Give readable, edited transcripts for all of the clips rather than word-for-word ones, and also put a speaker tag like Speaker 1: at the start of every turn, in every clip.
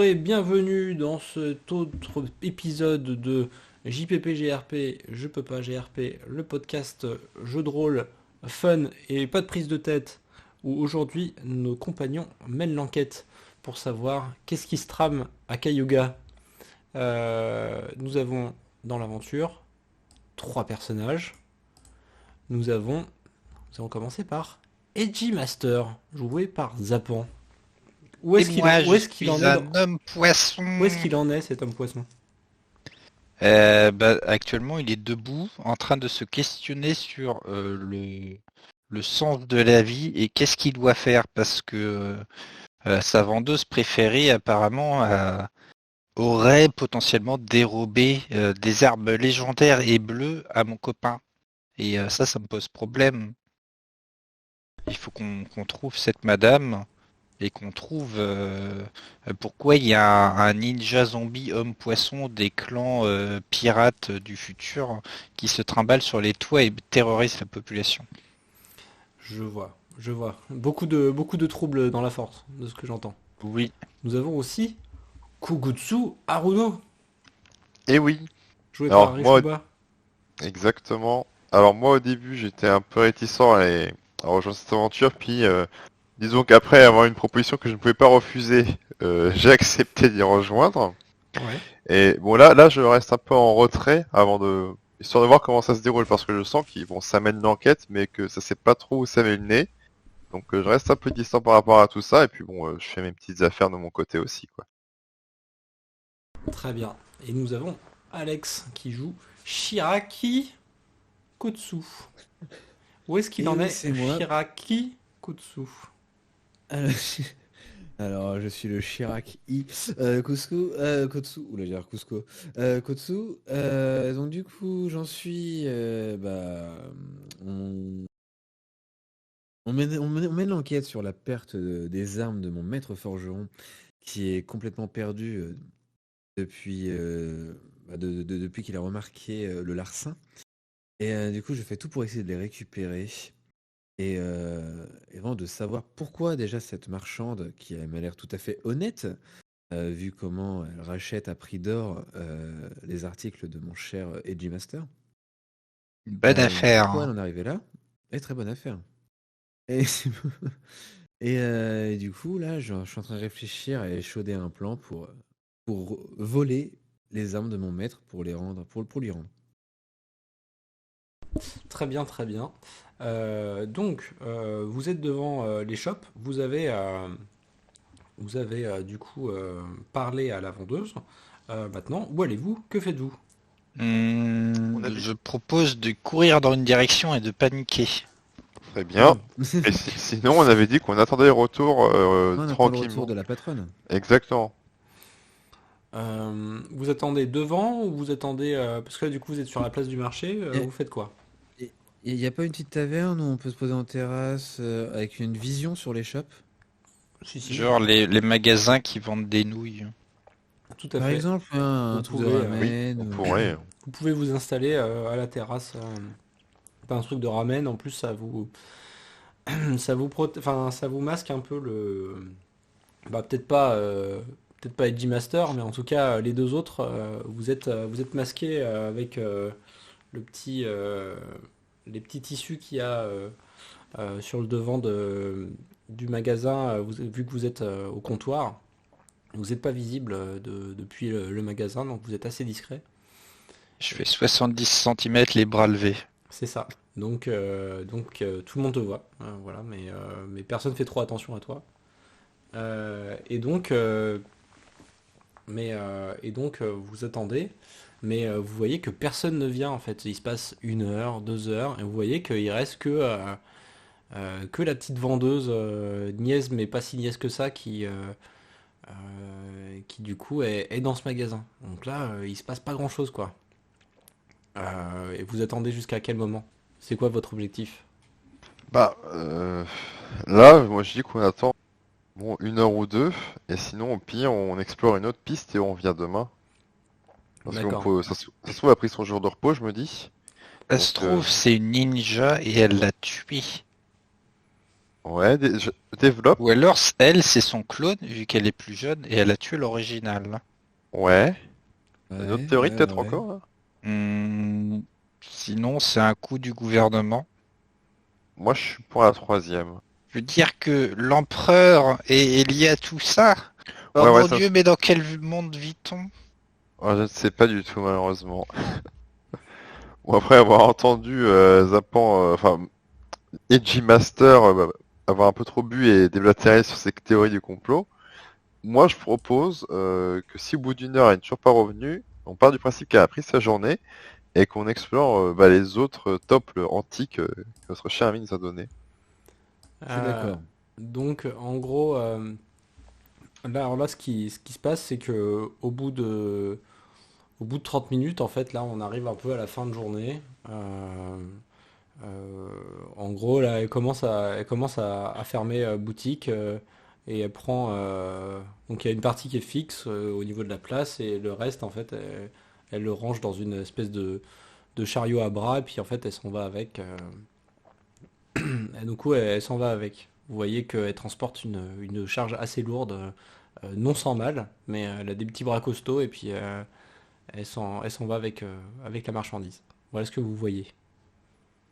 Speaker 1: et bienvenue dans cet autre épisode de JPP GRP, Je peux pas GRP, le podcast jeu de rôle fun et pas de prise de tête, où aujourd'hui nos compagnons mènent l'enquête pour savoir qu'est-ce qui se trame à Cayuga. Nous avons dans l'aventure trois personnages. Nous avons commencé par Edgy Master, joué par Zapan. Où
Speaker 2: Et
Speaker 1: est-ce qu'il en,
Speaker 2: moi,
Speaker 1: où
Speaker 2: je
Speaker 1: est-ce qu'il en
Speaker 2: suis
Speaker 1: est
Speaker 2: un homme
Speaker 1: où est-ce
Speaker 2: poisson.
Speaker 1: qu'il en est cet homme poisson?
Speaker 2: Actuellement, il est debout, en train de se questionner sur le sens de la vie et qu'est-ce qu'il doit faire parce que sa vendeuse préférée, apparemment, aurait potentiellement dérobé des arbres légendaires et bleus à mon copain. Et ça me pose problème. Il faut qu'on trouve cette madame. Et qu'on trouve pourquoi il y a un ninja zombie homme-poisson des clans pirates du futur qui se trimballe sur les toits et terrorise la population.
Speaker 1: Je vois. Beaucoup de troubles dans la force, de ce que j'entends.
Speaker 2: Oui.
Speaker 1: Nous avons aussi Kugutsu Haruno,
Speaker 3: Et oui.
Speaker 1: joué par
Speaker 3: Alors moi,
Speaker 1: Rishuba.
Speaker 3: exactement. Alors moi au début j'étais un peu réticent à rejoindre cette aventure, puis disons qu'après avoir une proposition que je ne pouvais pas refuser, j'ai accepté d'y rejoindre.
Speaker 1: Ouais.
Speaker 3: Et bon là je reste un peu en retrait histoire de voir comment ça se déroule parce que je sens qu'ils vont ça mène l'enquête mais que ça sait pas trop où ça met le nez. Donc je reste un peu distant par rapport à tout ça et puis bon je fais mes petites affaires de mon côté aussi quoi.
Speaker 1: Très bien. Et nous avons Alex qui joue Shiraki Kotsu. Où est-ce qu'il
Speaker 4: Et
Speaker 1: en
Speaker 4: oui,
Speaker 1: est,
Speaker 4: c'est moi.
Speaker 1: Shiraki Kotsu?
Speaker 4: Alors, alors, je suis le Chirac I. Kotsu. Oula, j'ai dire Cusco. Kotsu. Donc, du coup, j'en suis. On, on mène l'enquête sur la perte des armes de mon maître forgeron qui est complètement perdu depuis, depuis qu'il a remarqué le larcin. Et du coup, je fais tout pour essayer de les récupérer. Et vraiment de savoir pourquoi déjà cette marchande, qui m'a l'air tout à fait honnête, vu comment elle rachète à prix d'or les articles de mon cher Edgy Master,
Speaker 2: Bonne affaire.
Speaker 4: pourquoi elle en est arrivée là? Et très bonne affaire. Et, et du coup, là, je suis en train de réfléchir et échauder un plan pour voler les armes de mon maître pour les rendre, pour lui rendre.
Speaker 1: Très bien, très bien. Donc, vous êtes devant les shops. Vous avez du coup parlé à la vendeuse. Maintenant, où allez-vous? Que faites-vous?
Speaker 3: On a dit
Speaker 2: Je propose de courir dans une direction et de paniquer.
Speaker 3: très bien.
Speaker 4: Hmm.
Speaker 3: Et sinon on avait dit qu'on attendait le retour
Speaker 4: On attend le retour
Speaker 3: tranquillement.
Speaker 4: de la patronne.
Speaker 3: Exactement.
Speaker 1: Vous attendez devant ou vous attendez parce que là du coup vous êtes sur la place du marché. Vous faites quoi?
Speaker 4: Il n'y a pas une petite taverne où on peut se poser en terrasse avec une vision sur les shops?
Speaker 1: Si si,
Speaker 2: Genre les magasins qui vendent des nouilles.
Speaker 1: tout à
Speaker 4: Par
Speaker 1: fait.
Speaker 4: exemple,
Speaker 1: Vous
Speaker 4: un truc de
Speaker 1: pouvez
Speaker 3: Oui,
Speaker 4: ramen
Speaker 3: on
Speaker 4: ou...
Speaker 3: pourrait.
Speaker 1: vous pouvez vous installer à la terrasse. Pas un truc de ramen. En plus ça vous masque un peu le. Bah peut-être pas Edgy Master, mais en tout cas les deux autres, vous êtes masqués avec le petit les petits tissus qu'il y a sur le devant du magasin, vu que vous êtes au comptoir, vous n'êtes pas visible depuis le magasin, donc vous êtes assez discret.
Speaker 2: Je fais 70 centimètres les bras levés.
Speaker 1: C'est ça. Donc, tout le monde te voit, voilà, mais personne fait trop attention à toi. Et donc, vous attendez, mais vous voyez que personne ne vient en fait. Il se passe 1 heure, 2 heures, et vous voyez qu'il reste que la petite vendeuse niaise, mais pas si niaise que ça, qui du coup est dans ce magasin. Donc là, il se passe pas grand-chose quoi. Et vous attendez jusqu'à quel moment? C'est quoi votre objectif?
Speaker 3: Bah là, moi je dis qu'on attend bon 1 heure ou 2, et sinon au pire on explore une autre piste et on vient demain. Parce qu'on
Speaker 1: D'accord.
Speaker 3: peut, ça se trouve a pris son jour de repos, je me dis.
Speaker 2: Ça
Speaker 3: Donc
Speaker 2: se trouve, c'est une ninja et elle l'a tué.
Speaker 3: Ouais, développe.
Speaker 2: Ou alors, elle, c'est son clone, vu qu'elle est plus jeune, et elle a tué l'original.
Speaker 3: Ouais. Une autre
Speaker 4: Ouais,
Speaker 3: théorie
Speaker 4: ouais,
Speaker 3: peut-être
Speaker 4: ouais.
Speaker 3: encore là.
Speaker 2: Sinon, c'est un coup du gouvernement.
Speaker 3: Moi, je suis pour la troisième.
Speaker 2: Je veux dire que l'empereur est lié à tout ça. Oh
Speaker 3: Ouais, ouais,
Speaker 2: mon
Speaker 3: ça.
Speaker 2: Dieu, mais dans quel monde vit-on?
Speaker 3: Je ne sais pas du tout malheureusement. Ou après avoir entendu Zapan, enfin Edgy Master avoir un peu trop bu et déblatérer sur ses théories du complot. Moi, je propose que si au bout d'une heure, elle n'est toujours pas revenue, on part du principe qu'elle a pris sa journée et qu'on explore les autres temples antiques que notre cher ami nous a donné.
Speaker 4: Je suis
Speaker 1: Euh,
Speaker 4: d'accord.
Speaker 1: donc, en gros, alors là, ce qui se passe, c'est que au bout de 30 minutes, en fait, là, on arrive un peu à la fin de journée. En gros, là, elle commence à fermer boutique et elle prend. Donc, il y a une partie qui est fixe au niveau de la place et le reste, en fait, elle le range dans une espèce de chariot à bras et puis en fait, elle s'en va avec. Et du coup, elle s'en va avec. Vous voyez qu'elle transporte une charge assez lourde, non sans mal, mais elle a des petits bras costauds et puis elle s'en va avec la marchandise. Voilà ce que vous voyez.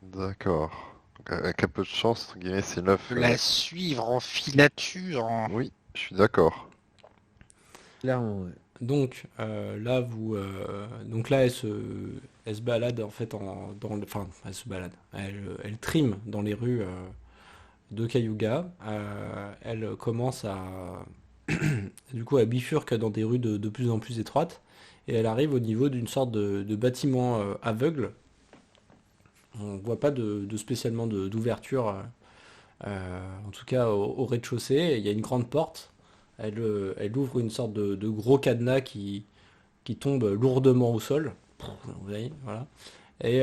Speaker 3: D'accord. Donc, avec un peu de chance, entre guillemets, c'est 9.
Speaker 2: La suivre en filature.
Speaker 3: Oui, je suis d'accord.
Speaker 4: Clairement, ouais.
Speaker 1: Donc là, donc là, elle se balade en fait enfin, elle se balade. Elle trime dans les rues de Cayuga. Elle commence à, du coup, elle bifurque dans des rues de plus en plus étroites et elle arrive au niveau d'une sorte de bâtiment aveugle. On voit pas de spécialement d'ouverture, en tout cas au rez-de-chaussée. Il y a une grande porte. Elle ouvre une sorte de gros cadenas qui tombe lourdement au sol. Vous voyez, voilà. Et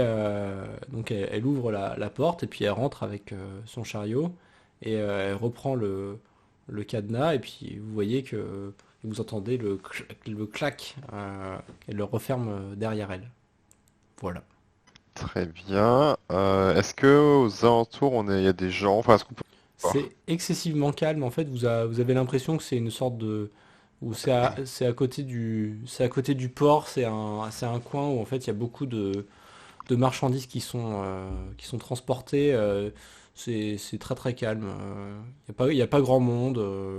Speaker 1: donc elle ouvre la porte et puis elle rentre avec son chariot et elle reprend le cadenas et puis vous voyez que vous entendez le clac et le referme derrière elle. Voilà.
Speaker 3: Très bien. Est-ce que aux alentours, il y a des gens, enfin, est-ce qu'on peut voir?
Speaker 1: C'est excessivement calme en fait. Vous avez l'impression que c'est une sorte de où c'est à côté du port. C'est un coin où en fait il y a beaucoup de marchandises qui sont transportées. C'est très très calme. Il y a pas grand monde.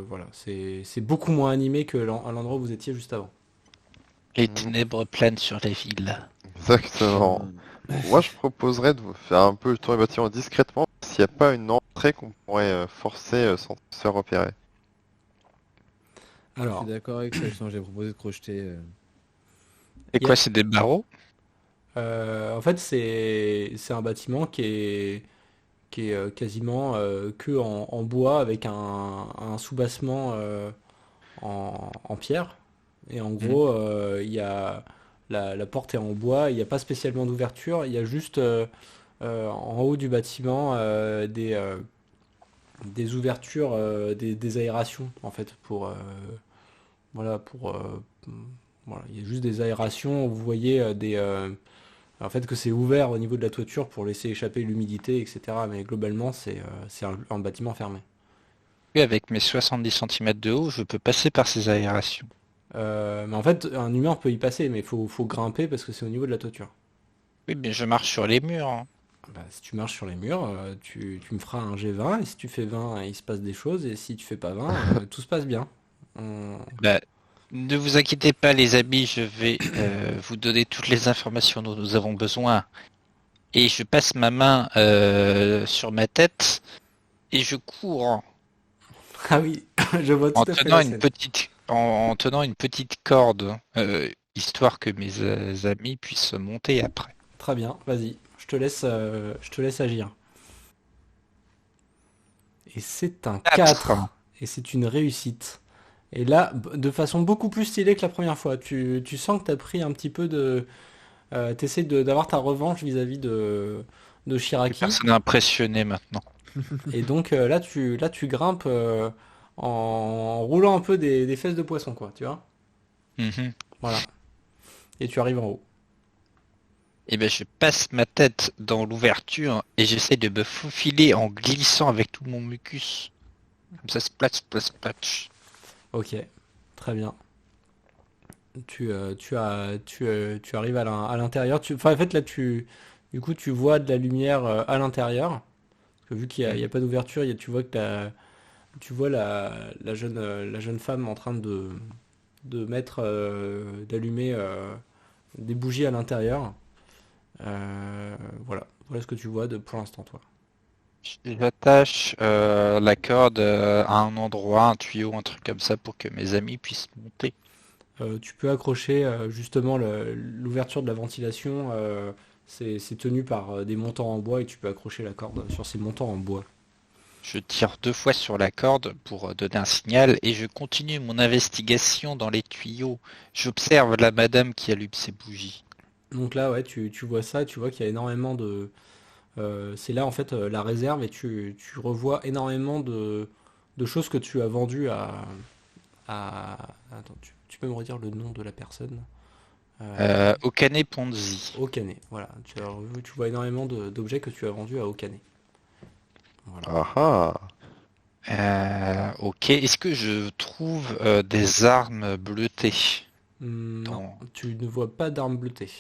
Speaker 1: Voilà, c'est beaucoup moins animé que à l'endroit où vous étiez juste avant.
Speaker 2: Les
Speaker 3: Hmm,
Speaker 2: ténèbres planent sur les villes.
Speaker 3: exactement.
Speaker 4: Hmm.
Speaker 3: Moi, je proposerais de vous faire un peu le tour du bâtiment discrètement, s'il n'y a pas une entrée qu'on pourrait forcer sans se faire repérer.
Speaker 4: Je suis
Speaker 1: Alors,
Speaker 4: d'accord avec ça, justement, j'ai proposé de crocheter.
Speaker 2: Et
Speaker 1: il y a-
Speaker 2: quoi, c'est des barreaux?
Speaker 1: en fait, c'est un bâtiment qui est quasiment que en bois avec un soubassement en pierre. Et en
Speaker 2: Hmm.
Speaker 1: gros, il y a la porte est en bois, il n'y a pas spécialement d'ouverture, il y a juste en haut du bâtiment des ouvertures, des aérations en fait voilà voilà, il y a juste des aérations. Vous voyez en fait que c'est ouvert au niveau de la toiture pour laisser échapper l'humidité, etc. Mais globalement, c'est un bâtiment fermé.
Speaker 2: Oui, avec mes 70 centimètres de haut, je peux passer par ces aérations.
Speaker 1: Mais en fait, un humain peut y passer, mais il faut grimper parce que c'est au niveau de la toiture.
Speaker 2: Oui, mais je marche sur les murs, hein.
Speaker 1: Bah, si tu marches sur les murs, tu me feras un G20, et si tu fais 20, il se passe des choses, et si tu fais pas 20, tout se passe bien. On-
Speaker 2: Bah, ne vous inquiétez pas, les amis, je vais vous donner toutes les informations dont nous avons besoin. Et je passe ma main sur ma tête et je cours
Speaker 1: Ah oui, je vois
Speaker 2: en
Speaker 1: tout à fait
Speaker 2: tenant
Speaker 1: la
Speaker 2: une
Speaker 1: scène.
Speaker 2: petite corde, histoire que mes amis puissent monter après.
Speaker 1: Très bien, vas-y, je te laisse agir. Et c'est un
Speaker 2: 4.
Speaker 1: 4, et c'est une réussite. Et là, de façon beaucoup plus stylée que la première fois, tu sens que tu as pris un petit peu de... t'essaies d'avoir ta revanche vis-à-vis de
Speaker 2: Plus
Speaker 1: Shiraki.
Speaker 2: personne n'est impressionné maintenant.
Speaker 1: Et donc là tu grimpes en roulant un peu des fesses de poisson, quoi, tu vois.
Speaker 2: Mhm.
Speaker 1: Voilà. Et tu arrives en haut.
Speaker 2: Et ben je passe ma tête dans l'ouverture et j'essaie de me faufiler en glissant avec tout mon mucus. Comme ça, splatch, splatch, splatch.
Speaker 1: Ok, très bien. Tu arrives à l'intérieur. Enfin, en fait, là, du coup, tu vois de la lumière à l'intérieur. Parce que vu qu'il y a pas d'ouverture, tu vois que tu vois la jeune femme en train de mettre, d'allumer des bougies à l'intérieur. Voilà. Voilà ce que tu vois pour l'instant, toi.
Speaker 2: J'attache la corde à un endroit, un tuyau, un truc comme ça pour que mes amis puissent monter.
Speaker 1: Tu peux accrocher justement l'ouverture de la ventilation. C'est tenu par des montants en bois et tu peux accrocher la corde sur ces montants en bois.
Speaker 2: Je tire 2 fois sur la corde pour donner un signal et je continue mon investigation dans les tuyaux. J'observe la madame qui allume ses bougies.
Speaker 1: Donc là, ouais, tu vois ça, tu vois qu'il y a énormément de... c'est là en fait la réserve et tu revois énormément de choses que tu as vendues à... Attends, tu peux me redire le nom de la personne?
Speaker 2: Okane Ponzi.
Speaker 1: Okane, voilà. Tu vois énormément d'objets que tu as vendus à Okane. Voilà.
Speaker 3: Ah ah.
Speaker 2: Ok, est-ce que je trouve des armes bleutées
Speaker 1: Non,
Speaker 2: dans...
Speaker 1: tu ne vois pas d'armes bleutées.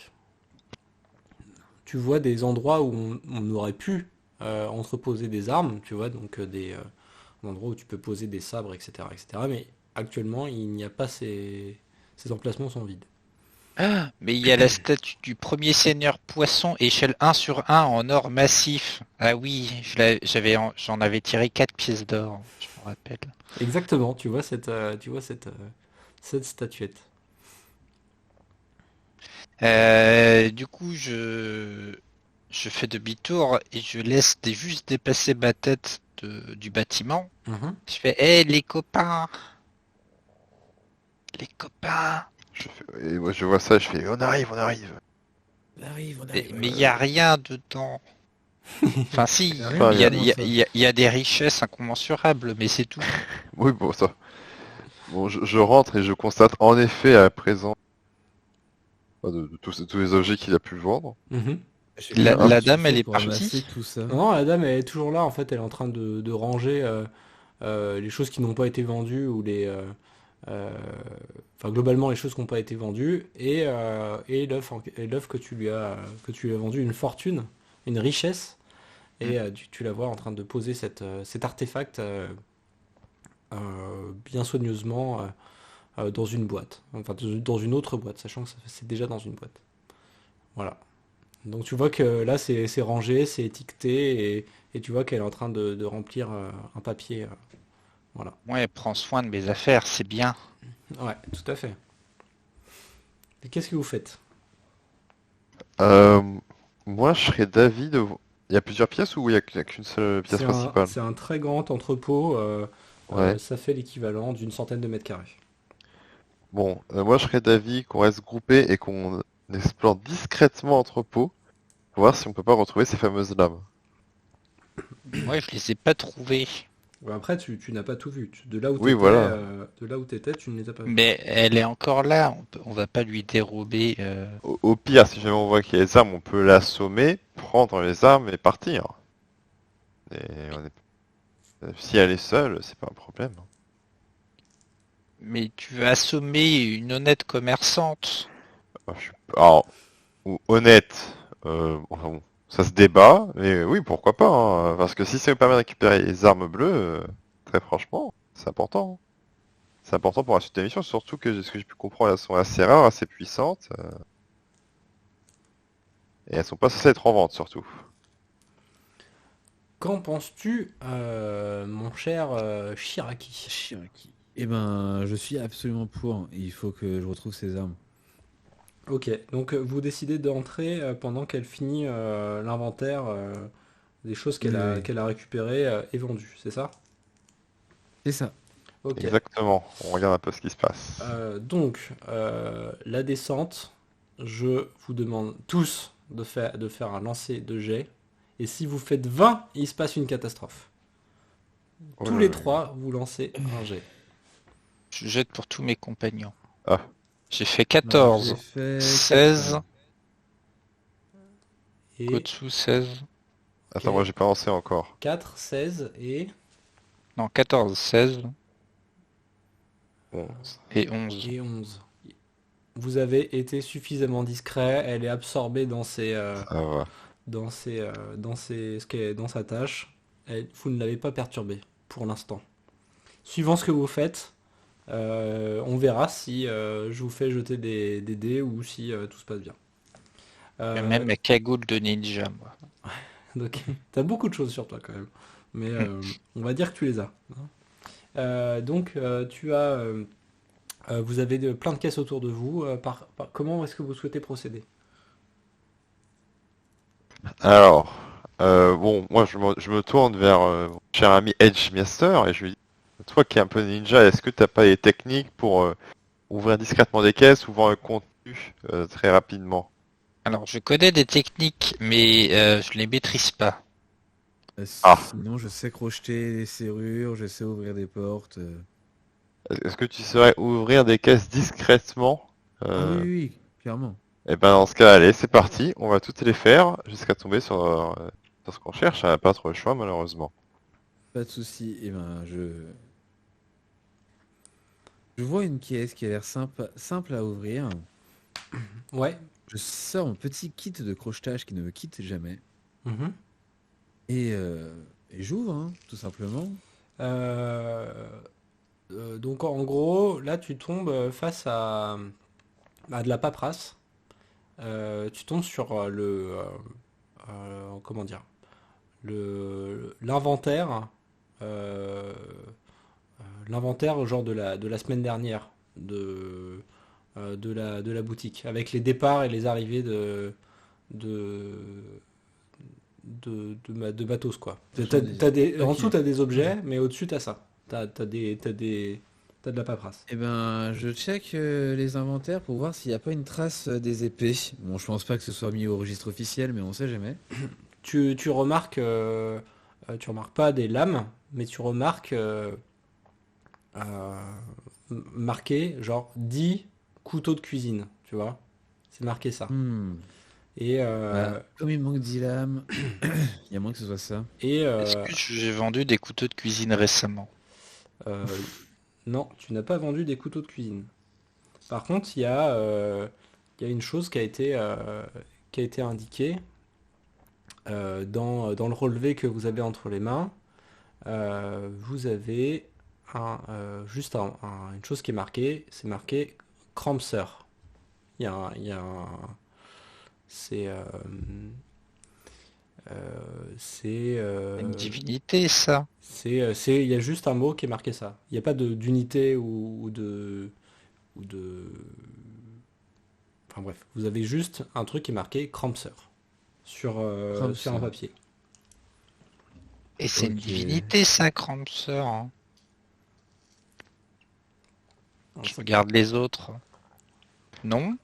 Speaker 1: Tu vois des endroits où on aurait pu entreposer des armes, tu vois, donc un endroit où tu peux poser des sabres, etc., etc. Mais actuellement, il n'y a pas ces emplacements sont vides.
Speaker 2: Ah, mais il y a la statue du premier seigneur poisson, échelle 1/1 en or massif. Ah oui, j'en avais tiré 4 pièces d'or, je me rappelle.
Speaker 1: Exactement, tu vois cette statuette.
Speaker 2: Du coup, je fais demi-tour et je laisse juste dépasser ma tête du bâtiment.
Speaker 1: Mhm.
Speaker 2: Je fais, hé, les copains, les copains.
Speaker 3: Et moi je vois ça, je fais on arrive, on arrive.
Speaker 4: On arrive, on
Speaker 2: Mais
Speaker 4: arrive.
Speaker 2: il n'y a rien dedans. Enfin, si,
Speaker 4: Y a
Speaker 3: rien,
Speaker 2: il y a,
Speaker 3: comment
Speaker 2: il y a-
Speaker 4: ça?
Speaker 2: il y a- il y a des richesses incommensurables, mais c'est tout.
Speaker 3: Oui, bon, ça. Bon, je rentre et je constate en effet à présent de tous les objets qu'il a pu vendre.
Speaker 1: Mhm.
Speaker 4: Je sais
Speaker 3: Il y
Speaker 4: pas
Speaker 3: a un
Speaker 4: comment
Speaker 2: La
Speaker 4: tu
Speaker 2: dame,
Speaker 4: fais
Speaker 2: elle est
Speaker 4: pour ramasser
Speaker 2: partie.
Speaker 4: tout ça.
Speaker 1: Non, la dame elle est toujours là, en fait, elle est en train de ranger les choses qui n'ont pas été vendues ou euh, enfin globalement les choses qui n'ont pas été vendues et l'œuf que tu lui as vendu une fortune, une richesse et tu la vois en train de poser cet artefact bien soigneusement dans une boîte, enfin dans une autre boîte, sachant que c'est déjà dans une boîte. Voilà. Donc tu vois que là c'est rangé, c'est étiqueté et tu vois qu'elle est en train de remplir un papier. Voilà.
Speaker 2: Ouais, elle prend soin de mes affaires, c'est bien.
Speaker 1: Ouais, tout à fait. Et qu'est-ce que vous faites?
Speaker 3: Euh, moi, je serais d'avis de... Il y a plusieurs pièces ou il y a qu'une seule pièce principale?
Speaker 1: C'est un très grand entrepôt.
Speaker 3: Ouais.
Speaker 1: Ça fait l'équivalent d'une centaine de mètres carrés.
Speaker 3: Bon, moi, je serais d'avis qu'on reste groupé et qu'on explore discrètement l'entrepôt pour voir si on peut pas retrouver ces fameuses lames.
Speaker 2: Ouais, je les ai pas trouvées.
Speaker 1: Ouais, après, tu n'as pas tout vu.
Speaker 3: Oui, voilà.
Speaker 1: De là où t'étais, tu ne les as pas vus.
Speaker 2: Mais elle est encore là, on va pas lui dérober.
Speaker 3: Au pire, si jamais on voit qu'il y a les armes, on peut l'assommer, prendre les armes et partir. Et si elle est seule, c'est pas un problème.
Speaker 2: Mais tu veux assommer une honnête commerçante.
Speaker 3: Alors, honnête, enfin bon, ça se débat, mais oui, pourquoi pas, hein, parce que si ça nous permet de récupérer les armes bleues, très franchement, c'est important. C'est important pour la suite de la mission, surtout que ce que j'ai pu comprendre, elles sont assez rares, assez puissantes, et elles sont pas censées être en vente, surtout.
Speaker 1: Qu'en penses-tu, mon cher Shiraki?
Speaker 4: Shiraki. Eh ben, je suis absolument pour. Il faut que je retrouve ces armes.
Speaker 1: Ok, donc vous décidez d'entrer pendant qu'elle finit l'inventaire des choses
Speaker 4: Oui, oui.
Speaker 1: qu'elle a récupérées et vendues, c'est ça?
Speaker 4: C'est ça.
Speaker 1: Ok.
Speaker 3: Exactement, on regarde un peu ce qui se passe.
Speaker 1: Donc, la descente, je vous demande tous de faire un lancer de jet. Et si vous faites 20, il se passe une catastrophe.
Speaker 3: Oh
Speaker 1: Tous
Speaker 3: là
Speaker 1: les
Speaker 3: là.
Speaker 1: trois, vous lancez un jet.
Speaker 2: Je jette pour tous mes compagnons.
Speaker 3: Ah,
Speaker 2: J'ai fait
Speaker 4: Alors, j'ai
Speaker 2: 14,
Speaker 4: fait
Speaker 2: 16,
Speaker 1: Et
Speaker 2: Kotsu 16.
Speaker 3: Attends, moi j'ai pas lancé encore.
Speaker 1: 4, 16 et...
Speaker 2: Non, 14, 16
Speaker 3: Bon,
Speaker 2: et 11.
Speaker 1: et 11. Vous avez été suffisamment discret, elle est absorbée dans
Speaker 3: ça va.
Speaker 1: dans sa tâche. Vous ne l'avez pas perturbée pour l'instant. Suivant ce que vous faites, on verra si je vous fais jeter des dés ou si tout se passe bien.
Speaker 2: Même la cagoule de ninja, moi.
Speaker 1: Donc, t'as beaucoup de choses sur toi quand même. Mais on va dire que tu les as. Donc, vous avez plein de caisses autour de vous. Comment est-ce que vous souhaitez procéder?
Speaker 3: Alors, bon, moi je me tourne vers mon cher ami Edge Master et je lui dis, toi qui es un peu ninja, est-ce que t'as pas des techniques pour ouvrir discrètement des caisses ou voir un contenu très rapidement?
Speaker 2: Alors, je connais des techniques, mais je les maîtrise pas.
Speaker 3: Ah.
Speaker 4: Sinon, je sais crocheter des serrures, je sais ouvrir des portes.
Speaker 3: Est-ce que tu saurais ouvrir des caisses discrètement?
Speaker 4: Ah oui, oui, oui, clairement.
Speaker 3: Et ben dans ce cas, allez, c'est parti, on va toutes les faire jusqu'à tomber sur ce qu'on cherche, on n'a pas trop le choix malheureusement.
Speaker 4: Pas de souci. Eh ben, je vois une caisse qui a l'air simple à ouvrir.
Speaker 1: Ouais.
Speaker 4: Je sors mon petit kit de crochetage qui ne me quitte jamais.
Speaker 1: Mhm.
Speaker 4: Et, j'ouvre, hein, tout simplement.
Speaker 1: Euh, donc en gros, là tu tombes face à de la paperasse. Tu tombes sur comment dire, l'inventaire, euh, l'inventaire genre de la semaine dernière de la boutique, avec les départs et les arrivées de, de matos quoi. En
Speaker 4: Ok.
Speaker 1: dessous t'as des objets, mais au-dessus t'as ça. T'as de la paperasse.
Speaker 4: Eh ben, je check les inventaires pour voir s'il n'y a pas une trace des épées. Bon, je pense pas que ce soit mis au registre officiel, mais on sait jamais.
Speaker 1: Tu remarques, tu remarques pas des lames, mais tu remarques euh, marqué genre 10 couteaux de cuisine, tu vois. C'est marqué ça.
Speaker 4: Hmm.
Speaker 1: Et,
Speaker 4: Bah, comme il manque 10 lames, il y a moins que ce soit ça.
Speaker 1: et
Speaker 2: Est-ce que j'ai vendu des couteaux de cuisine récemment?
Speaker 1: euh, non, tu n'as pas vendu des couteaux de cuisine. Par contre, il y a une chose qui a été indiquée dans le relevé que vous avez entre les mains. Vous avez juste une chose qui est marquée, c'est marqué Crampser. Il y a c'est
Speaker 2: Une divinité, ça.
Speaker 1: il y a juste un mot qui est marqué ça. Il n'y a pas d'unité ou de, enfin bref, vous avez juste un truc qui est marqué Crampser sur un
Speaker 4: Crampser.
Speaker 1: papier.
Speaker 2: Et c'est une
Speaker 4: Ok.
Speaker 2: divinité, ça, Crampser. Hein. Je regarde les autres. Non?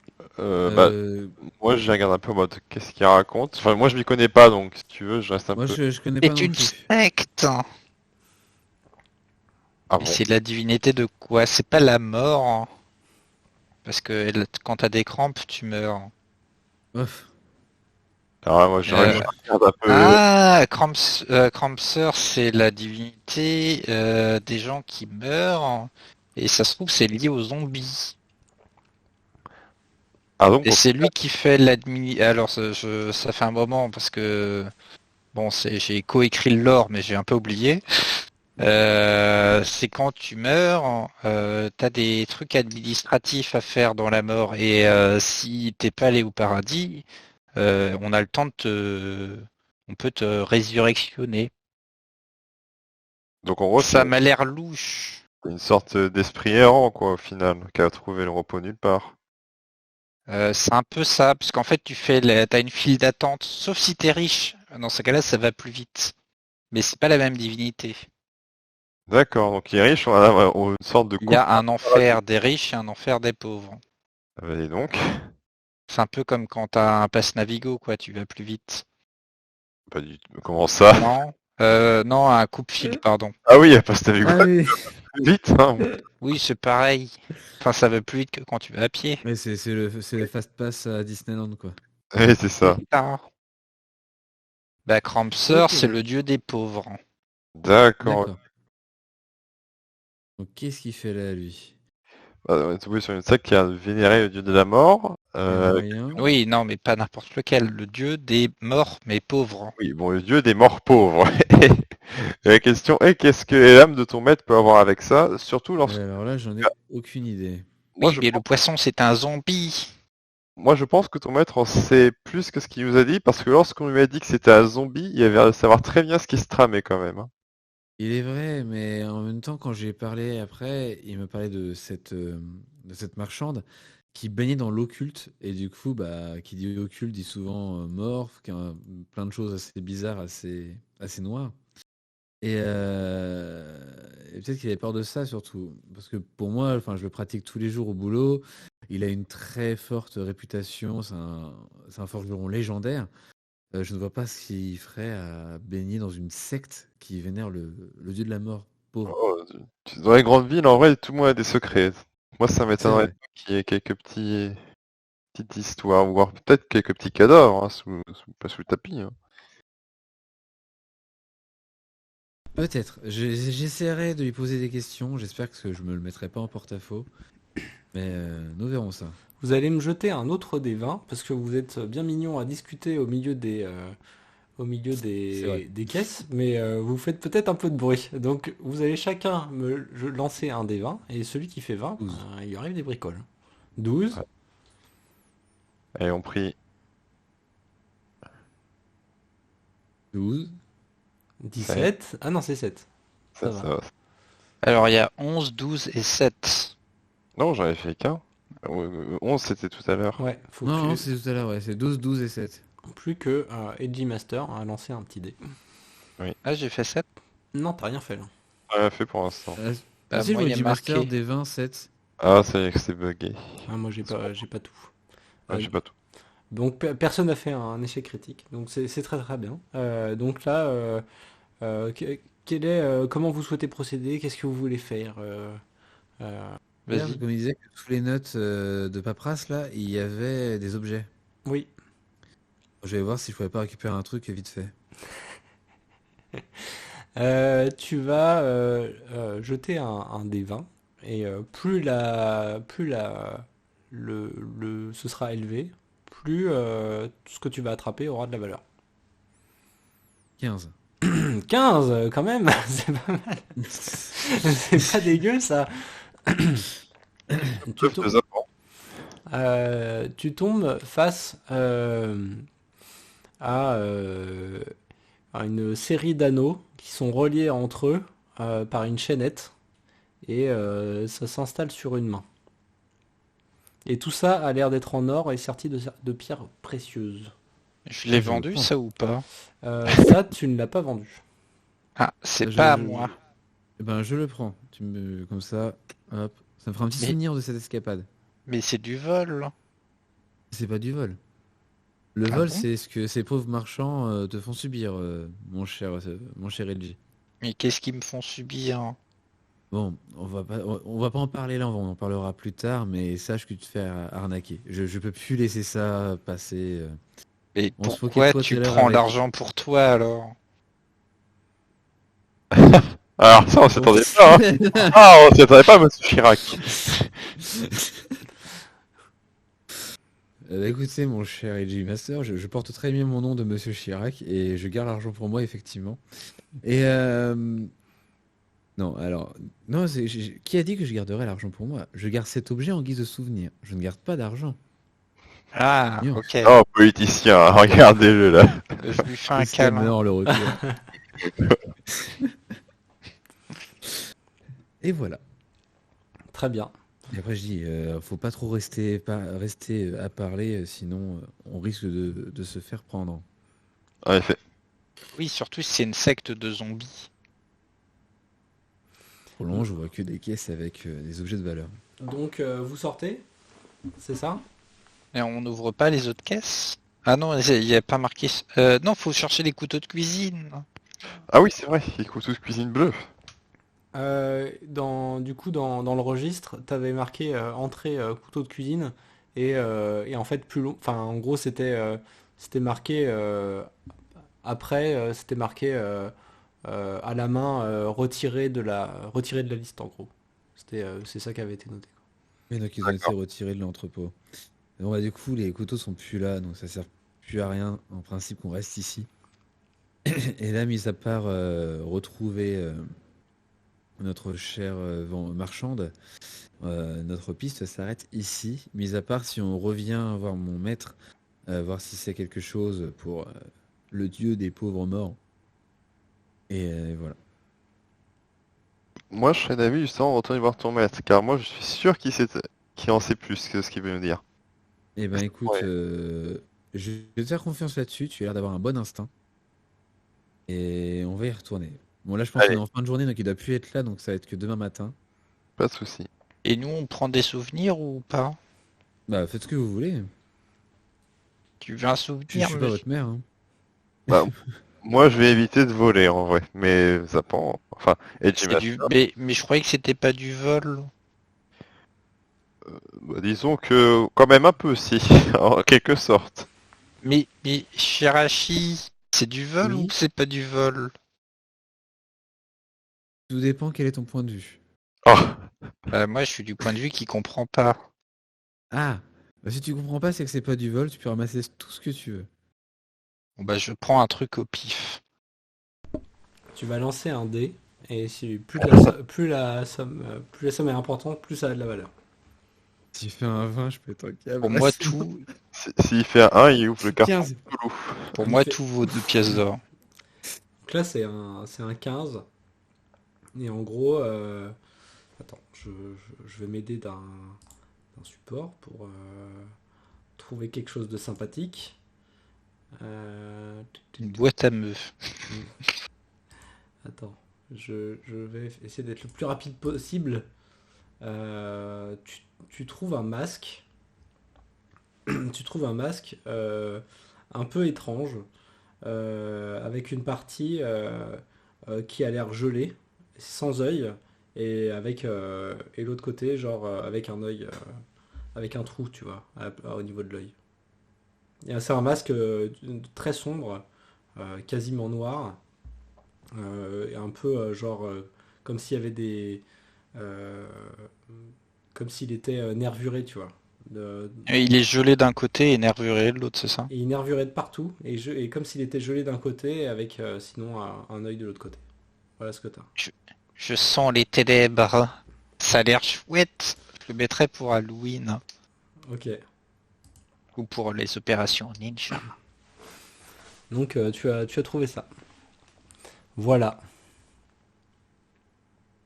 Speaker 3: Bah,
Speaker 4: Euh,
Speaker 3: moi je regarde un peu en mode qu'est-ce qu'il raconte. Enfin, moi je m'y connais pas donc si tu veux, je reste un
Speaker 4: moi,
Speaker 3: peu.
Speaker 4: je connais pas
Speaker 2: C'est
Speaker 4: non
Speaker 2: une
Speaker 4: plus.
Speaker 2: secte.
Speaker 3: Ah
Speaker 2: Et
Speaker 3: bon?
Speaker 2: c'est la divinité de quoi? C'est pas la mort. Hein. Parce que quand t'as des crampes, tu meurs.
Speaker 4: Ouf.
Speaker 3: Alors là, moi je
Speaker 2: Euh,
Speaker 3: regarde un peu.
Speaker 2: Ah, Crampser, c'est la divinité des gens qui meurent. Et ça se trouve, c'est lié aux zombies.
Speaker 3: Ah donc,
Speaker 2: Et c'est lui qui fait l'admin. Alors, ça fait un moment parce que bon, j'ai coécrit le lore, mais j'ai un peu oublié. C'est quand tu meurs, t'as des trucs administratifs à faire dans la mort. Et si t'es pas allé au paradis, on a le temps on peut te résurrectionner.
Speaker 3: donc en gros
Speaker 2: Ça
Speaker 3: c'est
Speaker 2: m'a l'air louche.
Speaker 3: une sorte d'esprit errant quoi au final, qui a trouvé le repos nulle part.
Speaker 2: C'est un peu ça, parce qu'en fait, t'as une file d'attente, sauf si t'es riche. Dans ce cas-là, ça va plus vite. Mais c'est pas la même divinité.
Speaker 3: D'accord, donc il est riche, on a une sorte de
Speaker 2: Il y
Speaker 3: coupe.
Speaker 2: a un enfer des riches et un enfer des pauvres.
Speaker 3: Ah bah, dis donc,
Speaker 2: C'est un peu comme quand t'as un pass Navigo, quoi, tu vas plus vite.
Speaker 3: pas du tout. Comment ça?
Speaker 2: Non, non, un coupe-fil, pardon.
Speaker 3: Ah oui, parce que t'as vu
Speaker 4: Ah
Speaker 3: quoi
Speaker 4: oui.
Speaker 3: vite, hein.
Speaker 2: Oui, c'est pareil. Enfin, ça va plus vite que quand tu vas à pied.
Speaker 4: Mais c'est le fast pass à Disneyland, quoi.
Speaker 3: Oui, c'est ça.
Speaker 2: Ah. Bah, Krampser,
Speaker 4: Ok.
Speaker 2: c'est le dieu des pauvres.
Speaker 3: D'accord.
Speaker 4: D'accord. Donc qu'est-ce qu'il fait là, lui?
Speaker 3: On est tombé sur une secte qui a vénéré le dieu de la mort.
Speaker 4: Il y a moyen.
Speaker 2: Oui, non, mais pas n'importe lequel. Le dieu des morts, mais pauvres.
Speaker 3: Oui, bon, le dieu des morts pauvres. Et la question est, qu'est-ce que l'âme de ton maître peut avoir avec ça? Surtout lorsque...
Speaker 4: Alors là, j'en ai aucune idée.
Speaker 3: Moi,
Speaker 2: Oui, mais le poisson, c'est un zombie.
Speaker 3: Moi, je pense que ton maître en sait plus que ce qu'il nous a dit, parce que lorsqu'on lui a dit que c'était un zombie, il avait l'air de savoir très bien ce qui se tramait quand même, hein.
Speaker 4: Il est vrai, mais en même temps, quand j'ai parlé après, il me parlait de cette marchande qui baignait dans l'occulte. Et du coup, bah, qui dit occulte dit souvent mort, plein de choses assez bizarres, assez noires. Et peut-être qu'il avait peur de ça surtout. Parce que pour moi, enfin, je le pratique tous les jours au boulot. Il a une très forte réputation. C'est un forgeron légendaire. Je ne vois pas ce qu'il ferait à baigner dans une secte qui vénère le dieu de la mort, pauvre.
Speaker 3: Oh, dans les grandes villes, en vrai, tout le monde a des secrets. Moi, ça
Speaker 4: C'est
Speaker 3: m'étonnerait
Speaker 4: vrai.
Speaker 3: pas qu'il y ait quelques petites histoires, ou alors peut-être quelques petits cadavres, hein, pas sous le tapis, hein.
Speaker 4: Peut-être. J'essaierai de lui poser des questions. J'espère que je me le mettrai pas en porte-à-faux. Mais nous verrons ça.
Speaker 1: Vous allez me jeter un autre des 20 parce que vous êtes bien mignon à discuter au milieu
Speaker 4: C'est vrai.
Speaker 1: des caisses, mais vous faites peut-être un peu de bruit. Donc vous allez chacun lancer un des 20 et celui qui fait 20,
Speaker 4: 12.
Speaker 1: il lui arrive des bricoles. 12,
Speaker 3: Ouais. Et on prie.
Speaker 4: 12.
Speaker 1: 17. Ah non, c'est 7. Ça va.
Speaker 3: Ça va.
Speaker 2: Alors, il y a 11, 12 et 7.
Speaker 3: Non, j'en avais fait qu'un. 11, c'était tout à l'heure.
Speaker 1: Ouais, faut
Speaker 4: Non, non,
Speaker 1: plus,
Speaker 4: c'est tout à l'heure, ouais. C'est 12, 12 et 7.
Speaker 1: plus que Edgy Master a lancé un petit dé.
Speaker 2: Ah, j'ai fait 7.
Speaker 1: Non, t'as rien fait là.
Speaker 3: Rien fait pour l'instant.
Speaker 2: Bah,
Speaker 4: Si, je
Speaker 2: moi,
Speaker 4: vois
Speaker 2: il y a
Speaker 4: G Master
Speaker 2: marqué.
Speaker 4: des 20, 7.
Speaker 3: Ah, ça y est que c'est bugué.
Speaker 1: Ah, moi j'ai pas tout.
Speaker 3: Ah,
Speaker 1: Euh,
Speaker 3: j'ai pas tout.
Speaker 1: donc personne n'a fait un échec critique. Donc c'est très très bien. Donc là, comment vous souhaitez procéder? Qu'est-ce que vous voulez faire? Euh,
Speaker 2: Vas-y.
Speaker 4: Comme il disait que sous les notes de paperasse, là, il y avait des objets.
Speaker 1: oui.
Speaker 4: Je vais voir si je pouvais pas récupérer un truc vite fait.
Speaker 1: Tu vas jeter un des 20 et ce sera élevé, plus tout ce que tu vas attraper aura de la valeur.
Speaker 4: 15.
Speaker 1: 15 quand même, c'est pas mal. C'est pas dégueu ça. Tu,
Speaker 3: Bluff
Speaker 1: tom-
Speaker 3: de apprends.
Speaker 1: tu tombes face à, euh, à une série d'anneaux qui sont reliés entre eux par une chaînette et ça s'installe sur une main. Et tout ça a l'air d'être en or et serti de pierres précieuses.
Speaker 2: Je l'ai
Speaker 4: Je le
Speaker 2: vendu,
Speaker 4: prends.
Speaker 2: ça ou pas?
Speaker 1: Ça, tu ne l'as pas vendu.
Speaker 2: Ah, c'est
Speaker 4: Je-
Speaker 2: pas à
Speaker 4: je-
Speaker 2: moi.
Speaker 4: Eh ben, je le prends. Comme ça, hop. Ça me fera un petit
Speaker 2: Mais-
Speaker 4: souvenir de cette escapade.
Speaker 2: Mais c'est du vol.
Speaker 4: C'est pas du vol. Le
Speaker 2: Ah
Speaker 4: vol,
Speaker 2: bon?
Speaker 4: c'est ce que ces pauvres marchands te font subir, mon cher LG.
Speaker 2: Mais qu'est-ce qu'ils me font subir?
Speaker 4: Bon, on va pas en parler là, on en parlera plus tard, mais sache que tu te fais arnaquer. Je peux plus laisser ça passer.
Speaker 2: Et
Speaker 4: On se moquait de
Speaker 2: pourquoi
Speaker 4: toi tout
Speaker 2: tu
Speaker 4: à l'heure
Speaker 2: prends
Speaker 4: avec-
Speaker 2: l'argent pour toi alors?
Speaker 3: Alors ça, on s'y attendait pas, hein. Ah, on s'y attendait pas, monsieur Chirac.
Speaker 4: Écoutez, mon cher AJ Master, je porte très bien mon nom de Monsieur Chirac et je garde l'argent pour moi, effectivement. Et non, alors, non, qui a dit que je garderais l'argent pour moi? Je garde cet objet en guise de souvenir. Je ne garde pas d'argent.
Speaker 2: Ah,
Speaker 4: Nuance.
Speaker 2: ok.
Speaker 3: Oh, politicien, hein, regardez-le là.
Speaker 2: Je lui fais un
Speaker 4: Le scammer,
Speaker 2: câlin.
Speaker 4: le retour. Et voilà.
Speaker 1: Très bien.
Speaker 4: Et après, je dis, faut pas trop rester à parler, sinon on risque de se faire prendre.
Speaker 3: En effet.
Speaker 2: Oui, surtout si c'est une secte de zombies.
Speaker 4: Pour le moment, je vois que des caisses avec des objets de valeur.
Speaker 1: Donc vous sortez, c'est ça?
Speaker 2: Et on n'ouvre pas les autres caisses? Ah non, il n'y a pas marqué. Non, faut chercher les couteaux de cuisine.
Speaker 3: Ah oui, c'est vrai, il coûte tous cuisine bleue.
Speaker 1: Du coup, dans le registre, tu avais marqué entrée couteau de cuisine, et en fait plus long. Enfin, en gros, c'était marqué après, c'était marqué à la main retiré de la liste en gros. C'est ça qui avait été noté.
Speaker 4: Et donc ils ont été
Speaker 3: D'accord.
Speaker 4: retirés de l'entrepôt. Bon, bah, du coup, les couteaux sont plus là, donc ça sert plus à rien, en principe, qu'on reste ici. Et là, mis à part retrouver notre chère marchande, notre piste s'arrête ici. Mis à part si on revient voir mon maître, voir si c'est quelque chose pour le dieu des pauvres morts. Et voilà.
Speaker 3: Moi, je serais d'avis justement de retourner voir ton maître, car moi, je suis sûr qu'il en sait plus que ce qu'il veut nous dire.
Speaker 4: Eh ben écoute,
Speaker 3: Ouais.
Speaker 4: je vais te faire confiance là-dessus, tu as l'air d'avoir un bon instinct. Et on va y retourner. Bon là je pense qu'on est
Speaker 3: Allez,
Speaker 4: en fin de journée donc il doit plus être là donc ça va être que demain matin.
Speaker 3: pas de souci.
Speaker 2: Et nous, on prend des souvenirs ou pas?
Speaker 4: Bah faites ce que vous voulez.
Speaker 2: Tu veux un
Speaker 4: Je
Speaker 2: souvenir,
Speaker 4: suis pas
Speaker 2: monsieur?
Speaker 4: votre mère, hein.
Speaker 3: Bah, moi, je vais éviter de voler en vrai, mais ça prend. Enfin, et
Speaker 2: C'est du... mais je croyais que c'était pas du vol.
Speaker 3: bah, disons que quand même un peu, si, en quelque sorte.
Speaker 2: Mais Shirashi, c'est du vol ou
Speaker 4: Oui,
Speaker 2: c'est pas du vol?
Speaker 4: tout dépend quel est ton point de vue.
Speaker 3: Ah,
Speaker 2: Moi, je suis du point de vue qui comprend pas.
Speaker 4: Ah, bah si tu comprends pas c'est que c'est pas du vol, tu peux ramasser tout ce que tu veux.
Speaker 2: Bon, bah, je prends un truc au pif.
Speaker 1: Tu vas lancer un dé et si plus la somme est importante, plus ça a de la valeur.
Speaker 4: Si tu fais un 20, je peux être un câble.
Speaker 2: Pour moi, tout,
Speaker 3: s'il fait un 1, il ouvre le carton
Speaker 4: 15.
Speaker 3: Cthulhu.
Speaker 2: pour
Speaker 1: Il
Speaker 2: moi,
Speaker 1: fait...
Speaker 2: tout vaut 2 pièces d'or.
Speaker 1: Donc là, c'est un 15. Et en gros, attends, je vais m'aider d'un support pour trouver quelque chose de sympathique. Euh,
Speaker 2: Une boîte à meufs.
Speaker 1: Attends, je vais essayer d'être le plus rapide possible. Tu trouves un masque. Tu trouves un masque un peu étrange, avec une partie qui a l'air gelée, sans œil, et l'autre côté, genre avec un œil, avec un trou, tu vois, au niveau de l'œil. C'est un masque très sombre, quasiment noir, et un peu genre comme s'il y avait des, euh, comme s'il était nervuré, tu vois. De,
Speaker 2: Et il est gelé d'un côté et nervuré de l'autre, c'est ça?
Speaker 1: Et il nervurait de partout, et comme s'il était gelé d'un côté, avec sinon un œil de l'autre côté. Voilà ce que t'as.
Speaker 2: Je, je sens les ténèbres. Ça a l'air chouette. Je le mettrais pour Halloween
Speaker 1: Ok.
Speaker 2: ou pour les opérations ninja.
Speaker 1: Donc tu as trouvé ça. Voilà.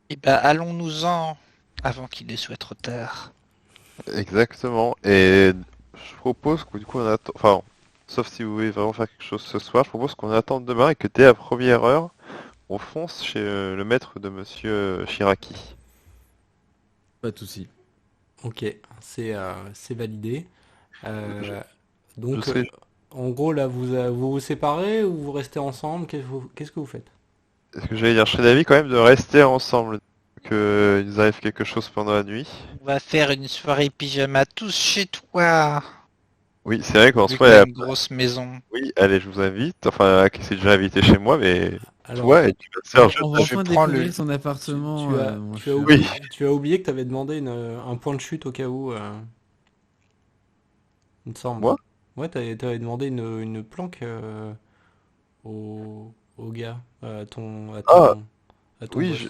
Speaker 2: Eh ben, allons-nous-en avant qu'il ne soit trop tard.
Speaker 3: Exactement. Et je propose que du coup on attend. Enfin, sauf si vous voulez vraiment faire quelque chose ce soir, je propose qu'on attende demain et que dès la première heure, on fonce chez le maître de Monsieur Shiraki.
Speaker 4: Pas de souci.
Speaker 1: Ok. C'est validé.
Speaker 3: Je,
Speaker 1: Euh,
Speaker 3: je
Speaker 1: donc,
Speaker 3: serai.
Speaker 1: en gros, là, vous vous séparez ou vous restez ensemble? Qu'est-ce que vous faites?
Speaker 3: Est-ce que j'allais dire, je serais d'avis quand même de rester ensemble, que il nous arrive quelque chose pendant la nuit.
Speaker 2: On va faire une soirée pyjama tous chez toi.
Speaker 3: Oui, c'est vrai qu'en
Speaker 2: Vu
Speaker 3: soi,
Speaker 2: qu'on a une grosse maison.
Speaker 3: oui, allez, je vous invite. Enfin, qui s'est déjà invité chez moi, mais
Speaker 1: Alors,
Speaker 3: toi et tu vas te faire
Speaker 4: On va
Speaker 2: Je
Speaker 4: enfin
Speaker 2: prends le...
Speaker 4: découvrir son
Speaker 1: tu,
Speaker 4: appartement,
Speaker 1: tu as,
Speaker 4: mon
Speaker 1: tu as
Speaker 4: cher.
Speaker 3: Oui.
Speaker 1: oublié, tu as oublié que tu avais demandé un point de chute au cas où, il me semble.
Speaker 3: Moi?
Speaker 1: Ouais, t'avais demandé une planque au gars,
Speaker 3: Ah,
Speaker 1: à ton
Speaker 3: oui,
Speaker 1: boss.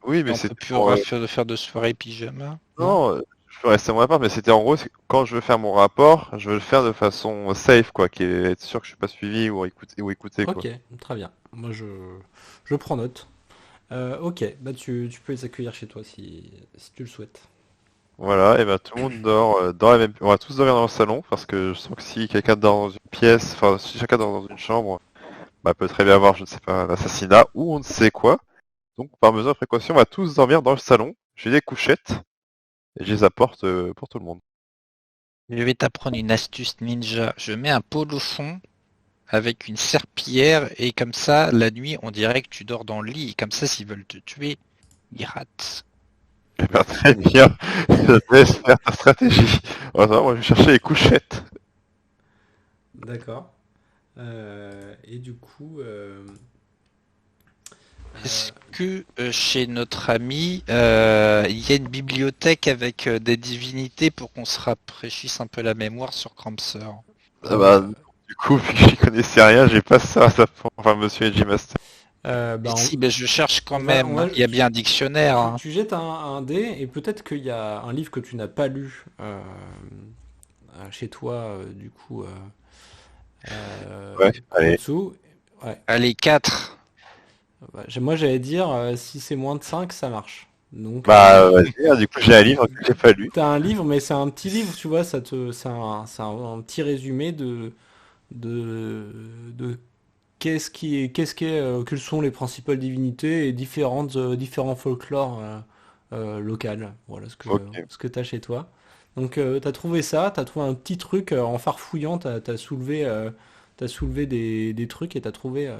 Speaker 3: oui, mais
Speaker 2: On peut
Speaker 3: c'était
Speaker 2: plus
Speaker 3: pour.
Speaker 2: faire de soirée pyjama.
Speaker 1: Non?
Speaker 3: Non, je peux rester à mon appart, mais c'était en gros, quand je veux faire mon rapport, je veux le faire de façon safe, quoi, qui est être sûr que je suis pas suivi ou écouté, quoi.
Speaker 1: Ok, très bien. Moi, je prends note. Ok, bah tu peux les accueillir chez toi si tu le souhaites.
Speaker 3: Voilà, et ben tout le monde dort dans la même. On va tous dormir dans le salon, parce que je sens que si quelqu'un dort dans une pièce, enfin, si chacun dort dans une chambre, bah, peut très bien avoir, je ne sais pas, un assassinat ou on ne sait quoi. Donc, par mesure de précaution, on va tous dormir dans le salon. J'ai des couchettes et je les apporte pour tout le monde.
Speaker 2: Je vais t'apprendre une astuce ninja. Je mets un polochon avec une serpillière et comme ça, la nuit, on dirait que tu dors dans le lit. Et comme ça, s'ils veulent te tuer, ils ratent.
Speaker 3: Eh ben, très bien. Je te laisse faire ta stratégie. Attends, moi je vais chercher les couchettes.
Speaker 1: D'accord. Et du coup,
Speaker 2: Est-ce que chez notre ami, il y a une bibliothèque avec des divinités pour qu'on se rafraîchisse un peu la mémoire sur Crampser?
Speaker 3: Ah bah, du coup, vu que j'y connaissais rien, j'ai pas ça, enfin, monsieur Edgy Master.
Speaker 1: bah, on-
Speaker 2: Si, mais je cherche quand
Speaker 1: on va-
Speaker 2: même.
Speaker 1: on va-
Speaker 2: Il y a bien un dictionnaire. Hein.
Speaker 1: tu jettes un dé et peut-être qu'il y a un livre que tu n'as pas lu chez toi, du coup,
Speaker 3: Ouais,
Speaker 1: en
Speaker 3: allez.
Speaker 1: dessous. Ouais.
Speaker 2: Allez, 4.
Speaker 1: Bah, moi, j'allais dire, si c'est moins de 5 ça marche. Donc,
Speaker 3: Bah, vas-y, hein, du coup, j'ai un livre que j'ai pas lu.
Speaker 1: t'as un livre, mais c'est un petit livre, tu vois, c'est un petit résumé de quelles sont les principales divinités et différents folklores locales. Voilà
Speaker 3: Ok.
Speaker 1: ce que t'as chez toi. Donc, t'as trouvé ça, t'as trouvé un petit truc en farfouillant, t'as soulevé des trucs et t'as trouvé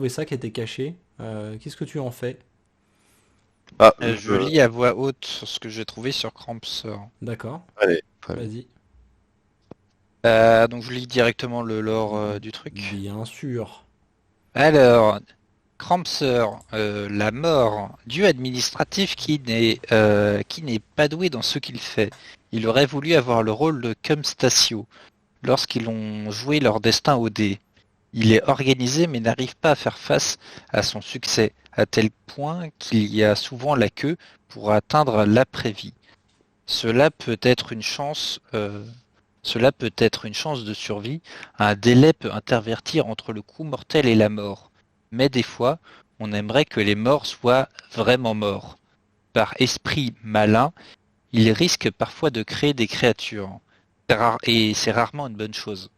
Speaker 1: ça qui était caché. Qu'est-ce que tu en fais?
Speaker 3: Ah,
Speaker 2: Je lis à voix haute ce que j'ai trouvé sur Crampser.
Speaker 1: D'accord,
Speaker 3: allez, très bien.
Speaker 1: vas-y.
Speaker 2: Donc je lis directement le lore du truc.
Speaker 1: Bien sûr.
Speaker 2: Alors, Crampser, la mort, dieu administratif qui n'est pas doué dans ce qu'il fait. Il aurait voulu avoir le rôle de Cumstatio lorsqu'ils ont joué leur destin au dé. Il est organisé mais n'arrive pas à faire face à son succès, à tel point qu'il y a souvent la queue pour atteindre l'après-vie. Cela peut être une chance, cela peut être une chance de survie. Un délai peut intervertir entre le coup mortel et la mort. Mais des fois, on aimerait que les morts soient vraiment morts. Par esprit malin, il risque parfois de créer des créatures. Et c'est rarement une bonne chose.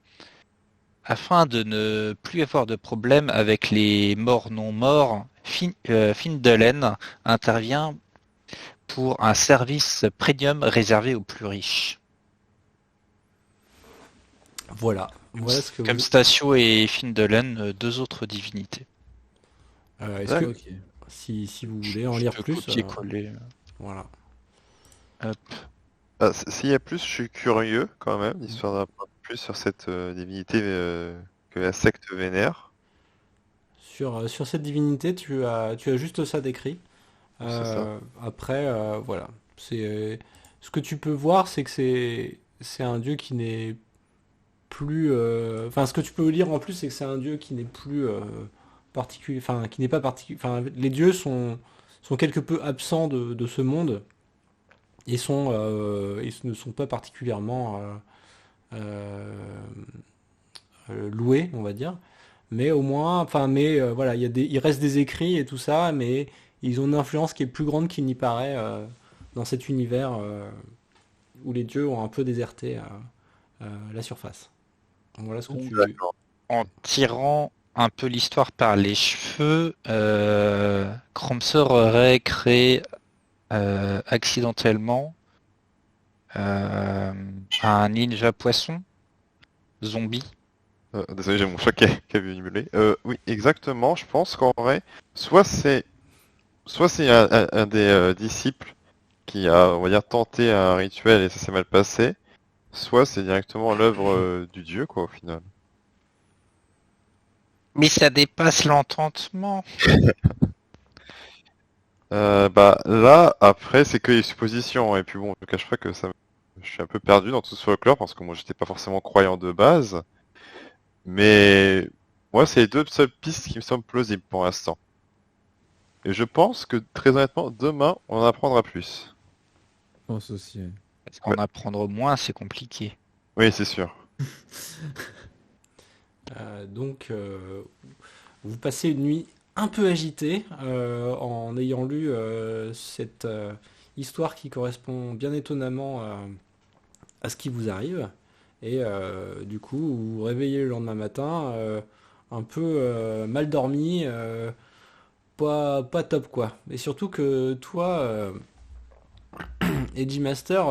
Speaker 2: Afin de ne plus avoir de problème avec les morts non morts, Findelen intervient pour un service premium réservé aux plus riches.
Speaker 1: Voilà. Voilà ce que
Speaker 2: Comme
Speaker 1: vous...
Speaker 2: Statio et Findelen, deux autres divinités.
Speaker 1: Est-ce que,
Speaker 4: Ok.
Speaker 1: si vous voulez en
Speaker 2: Je
Speaker 1: lire
Speaker 2: peux
Speaker 1: plus,
Speaker 2: copier-coller.
Speaker 1: voilà.
Speaker 2: Hop.
Speaker 3: Ah, s'il y a plus, je suis curieux quand même, histoire d'apprendre plus sur cette divinité que la secte vénère.
Speaker 1: Sur cette divinité, tu as juste ça décrit.
Speaker 3: C'est ça.
Speaker 1: Après, voilà. Ce que tu peux voir, c'est que c'est un dieu qui n'est plus. Enfin, ce que tu peux lire en plus, c'est que c'est un dieu qui n'est plus particulier. Enfin, qui n'est pas particulier. Enfin, les dieux sont quelque peu absents de ce monde et ne sont pas particulièrement loués, on va dire. Mais au moins, enfin, voilà, il reste des écrits et tout ça, mais ils ont une influence qui est plus grande qu'il n'y paraît dans cet univers où les dieux ont un peu déserté la surface. Donc voilà ce que tu.
Speaker 3: D'accord.
Speaker 2: En tirant un peu l'histoire par les cheveux, Crampser aurait créé accidentellement un ninja poisson zombie.
Speaker 3: Désolé, j'ai mon chat qui a vulnéré. Oui, exactement, je pense qu'en vrai, soit c'est un des disciples qui a, on va dire, tenté un rituel et ça s'est mal passé, soit c'est directement l'œuvre du dieu, quoi, au final.
Speaker 2: Mais ça dépasse l'entendement.
Speaker 3: Bah là, après, c'est que les suppositions, et puis bon, je ne cache pas que je suis un peu perdu dans tout ce folklore, parce que moi, j'étais pas forcément croyant de base, mais moi, c'est les deux seules pistes qui me semblent plausibles pour l'instant. Et je pense que, très honnêtement, demain, on en apprendra plus.
Speaker 4: Je pense aussi. Ouais.
Speaker 2: Parce qu'en apprendre moins, c'est compliqué.
Speaker 3: Oui, c'est sûr.
Speaker 1: Donc, vous passez une nuit un peu agitée en ayant lu cette histoire qui correspond bien étonnamment à ce qui vous arrive. Et du coup, vous vous réveillez le lendemain matin un peu mal dormi, pas top quoi. Et surtout que toi, Edgy Master,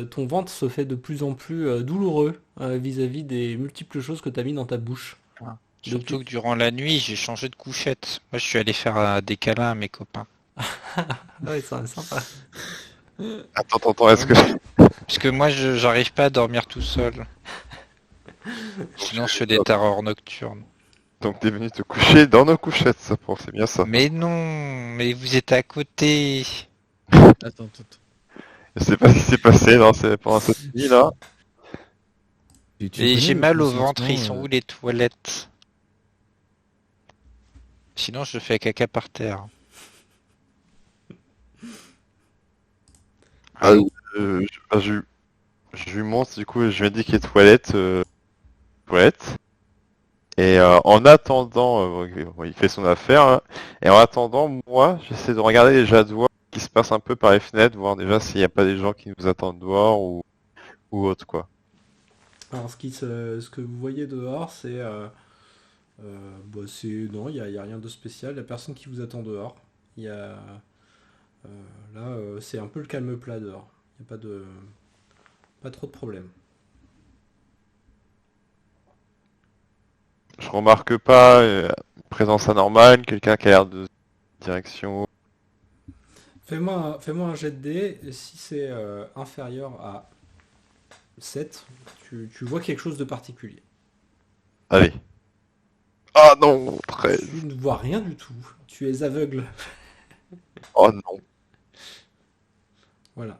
Speaker 1: ton ventre se fait de plus en plus douloureux vis-à-vis des multiples choses que tu as mis dans ta bouche.
Speaker 2: Voilà.
Speaker 1: Depuis...
Speaker 2: Surtout que durant la nuit, j'ai changé de couchette. Moi, je suis allé faire des câlins à mes copains.
Speaker 1: Ouais, ça sympa.
Speaker 3: Attends, est-ce que...
Speaker 2: Parce que moi, j'arrive pas à dormir tout seul. Sinon, je fais des terreurs nocturnes.
Speaker 3: Donc t'es venu te coucher dans nos couchettes, ça pour, c'est bien ça.
Speaker 2: Mais non, mais vous êtes à côté.
Speaker 4: Attends.
Speaker 3: Je sais pas ce qui s'est passé pendant cette nuit là.
Speaker 4: Tu
Speaker 2: Et
Speaker 4: connais
Speaker 2: j'ai
Speaker 4: le
Speaker 2: mal au ventre, ils
Speaker 4: consentement,
Speaker 2: sont où les toilettes? Sinon, je fais caca par terre.
Speaker 3: Ah,
Speaker 2: Allô?
Speaker 3: je lui montre du coup, je lui ai dit qu'il est toilette. Et en attendant, bon, il fait son affaire, hein. Et en attendant, moi, j'essaie de regarder déjà dehors ce qui se passe un peu par les fenêtres, voir déjà s'il n'y a pas des gens qui nous attendent dehors ou autre quoi.
Speaker 1: Alors ce que vous voyez dehors, non, il y a rien de spécial. Il n'y a personne qui vous attend dehors. Il y a c'est un peu le calme plat dehors. Il n'y a pas trop de problème.
Speaker 3: Je remarque pas une présence anormale, quelqu'un qui a l'air de direction.
Speaker 1: Fais-moi un jet de dés. Et si c'est inférieur à 7, tu vois quelque chose de particulier.
Speaker 3: Allez. Ah non, 13.
Speaker 1: Tu ne vois rien du tout. Tu es aveugle.
Speaker 3: Oh non.
Speaker 1: Voilà.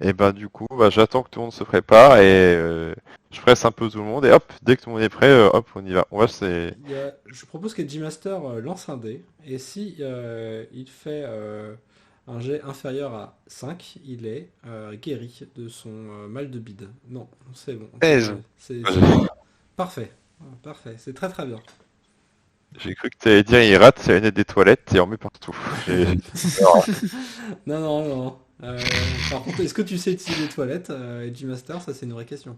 Speaker 3: Et ben du coup, bah, j'attends que tout le monde se prépare et je presse un peu tout le monde et hop, dès que tout le monde est prêt, hop, on y va.
Speaker 1: Je propose que G-Master lance un dé. Et si il fait un jet inférieur à 5, il est guéri de son mal de bide. Non, c'est bon.
Speaker 2: 16.
Speaker 1: Parfait. Parfait. C'est très très bien.
Speaker 3: J'ai cru que t'allais dire il rate, il y a des toilettes et on met partout.
Speaker 1: Non, non, non. Par contre, est-ce que tu sais utiliser les toilettes et G-Master, ça c'est une vraie question.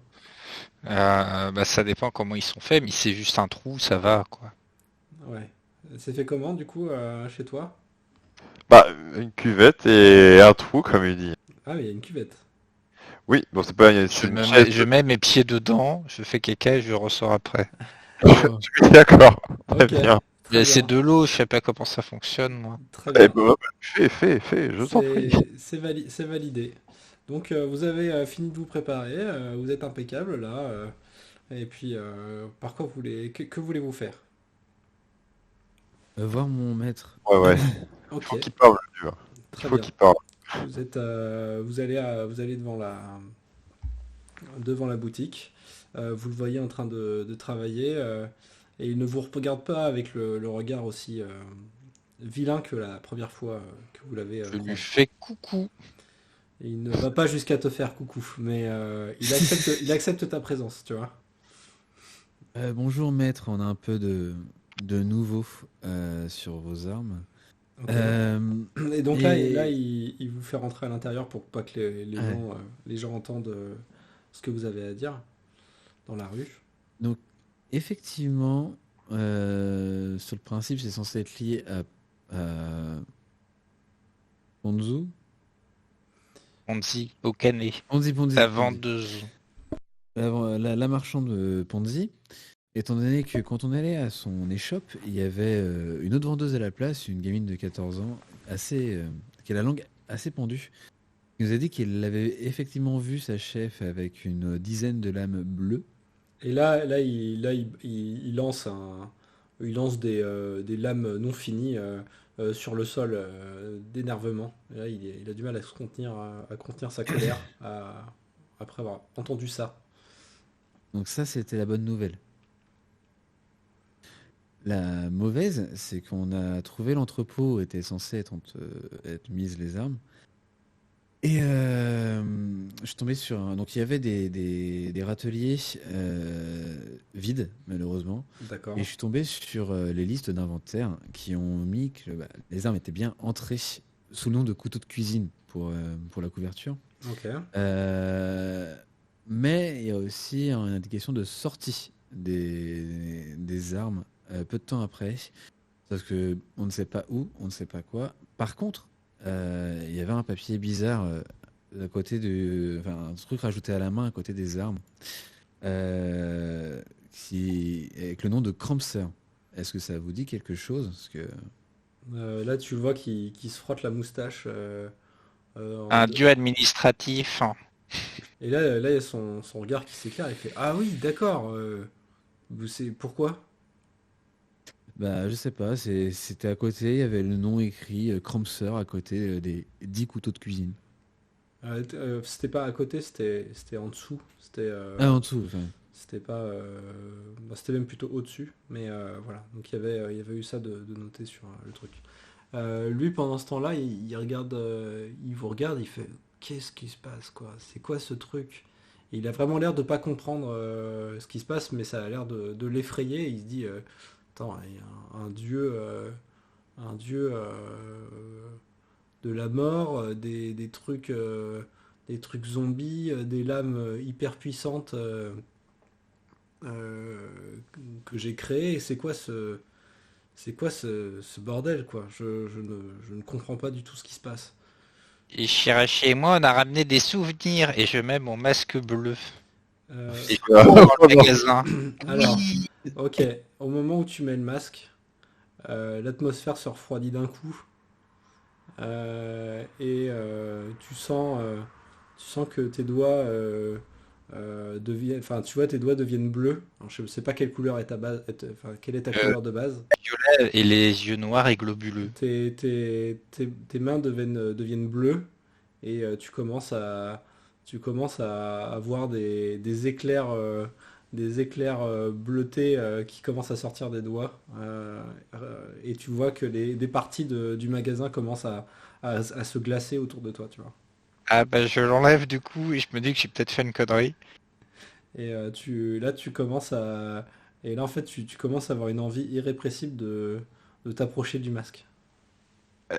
Speaker 2: Bah, ça dépend comment ils sont faits, mais c'est juste un trou, ça va, quoi.
Speaker 1: Ouais. C'est fait comment du coup chez toi?
Speaker 3: Bah, une cuvette et un trou, comme il dit.
Speaker 1: Ah oui, il y a une cuvette.
Speaker 3: Oui, bon, c'est pas
Speaker 2: Je
Speaker 3: c'est une
Speaker 2: me mets,
Speaker 3: chaise.
Speaker 2: je mets mes pieds dedans, je fais caca et je ressors après.
Speaker 1: Oh,
Speaker 3: D'accord, très
Speaker 1: ok,
Speaker 3: bien.
Speaker 1: très
Speaker 2: C'est
Speaker 1: bien.
Speaker 2: de l'eau, je sais pas comment ça fonctionne, moi.
Speaker 1: Très
Speaker 3: Eh
Speaker 1: bien.
Speaker 3: ben, hop, fais, je t'en prie.
Speaker 1: C'est validé. Donc vous avez fini de vous préparer, vous êtes impeccable là. Et puis par quoi que voulez-vous faire?
Speaker 4: voir mon maître.
Speaker 3: Ouais. Il
Speaker 1: Ok,
Speaker 3: faut qu'il parle, le vieux. Il
Speaker 1: très
Speaker 3: faut
Speaker 1: bien.
Speaker 3: qu'il parle.
Speaker 1: Vous allez devant la boutique. Vous le voyez en train de travailler et il ne vous regarde pas avec le regard aussi vilain que la première fois que vous l'avez
Speaker 2: Je lui
Speaker 1: croisé.
Speaker 2: fais coucou.
Speaker 1: Et il ne va pas jusqu'à te faire coucou, mais il accepte ta présence, tu vois.
Speaker 4: Bonjour maître, on a un peu de nouveau sur vos armes.
Speaker 1: Ok.
Speaker 4: Euh,
Speaker 1: Et donc là
Speaker 4: et
Speaker 1: il vous fait rentrer à l'intérieur pour pas que
Speaker 4: ouais.
Speaker 1: les gens entendent ce que vous avez à dire dans la rue.
Speaker 4: Donc effectivement, sur le principe, c'est censé être lié à Ponzu.
Speaker 2: On dit au canet.
Speaker 4: Ponzi.
Speaker 2: La vendeuse.
Speaker 4: La marchande Ponzi. Étant donné que quand on allait à son échoppe, il y avait une autre vendeuse à la place, une gamine de 14 ans, qui a la langue assez pendue. Il nous a dit qu'elle avait effectivement vu sa chef avec une dizaine de lames bleues.
Speaker 1: Et il lance des lames non finies sur le sol d'énervement. Et là, il a du mal à se contenir, à contenir sa colère après avoir entendu ça.
Speaker 4: Donc ça, c'était la bonne nouvelle. La mauvaise, c'est qu'on a trouvé l'entrepôt où étaient censées être mises les armes. Et je suis tombé sur donc il y avait des râteliers vides, malheureusement.
Speaker 1: D'accord.
Speaker 4: Et je suis tombé sur les listes d'inventaire qui ont mis que les armes étaient bien entrées sous le nom de couteau de cuisine pour la couverture.
Speaker 1: Ok.
Speaker 4: Euh, mais il y a aussi une indication de sortie des armes peu de temps après. Parce que on ne sait pas où, on ne sait pas quoi. Par contre, il y avait un papier bizarre à côté enfin, un truc rajouté à la main à côté des armes, avec le nom de Crampser. Est-ce que ça vous dit quelque chose? Parce que
Speaker 1: Là, tu le vois qui se frotte la moustache.
Speaker 2: Un dieu administratif.
Speaker 1: Et là, il y a son regard qui s'éclaire. Il fait ah oui, d'accord. Vous savez pourquoi?
Speaker 4: bah je sais pas, c'était à côté, il y avait le nom écrit Crumpser à côté des 10 couteaux de cuisine.
Speaker 1: C'était pas à côté, c'était en dessous.
Speaker 4: Ah, en dessous, enfin.
Speaker 1: C'était pas, c'était même plutôt au-dessus. Mais voilà. Donc il y avait eu ça de noté sur le truc. Lui, pendant ce temps-là, il regarde, il vous regarde, il fait qu'est-ce qui se passe, quoi? C'est quoi ce truc? Et il a vraiment l'air de pas comprendre ce qui se passe, mais ça a l'air de l'effrayer. Il se dit attends, il y a un dieu de la mort, des trucs zombies, des lames hyper puissantes euh, que j'ai créées. Et c'est quoi ce bordel, quoi? Je ne comprends pas du tout ce qui se passe.
Speaker 2: Et Chirachi et moi, on a ramené des souvenirs et je mets mon masque bleu
Speaker 1: Euh,
Speaker 3: Et
Speaker 2: dans le magasin.
Speaker 1: alors,
Speaker 2: Oui.
Speaker 1: ok, au moment où tu mets le masque, l'atmosphère se refroidit d'un coup. Et tu sens que tes doigts deviennent, enfin, tu vois, tes doigts deviennent bleus. Alors, je sais pas quelle couleur est ta base, enfin, quelle est ta
Speaker 2: Euh,
Speaker 1: couleur de base.
Speaker 2: Violet et les yeux noirs et globuleux.
Speaker 1: Tes mains deviennent bleues et tu commences à avoir des éclairs bleutés qui commencent à sortir des doigts. Et tu vois que des parties du magasin commencent à se glacer autour de toi, tu vois.
Speaker 2: Ah bah je l'enlève du coup et je me dis que j'ai peut-être fait une connerie.
Speaker 1: Et là, tu commences à... Et là, en fait, tu commences à avoir une envie irrépressible de t'approcher du masque.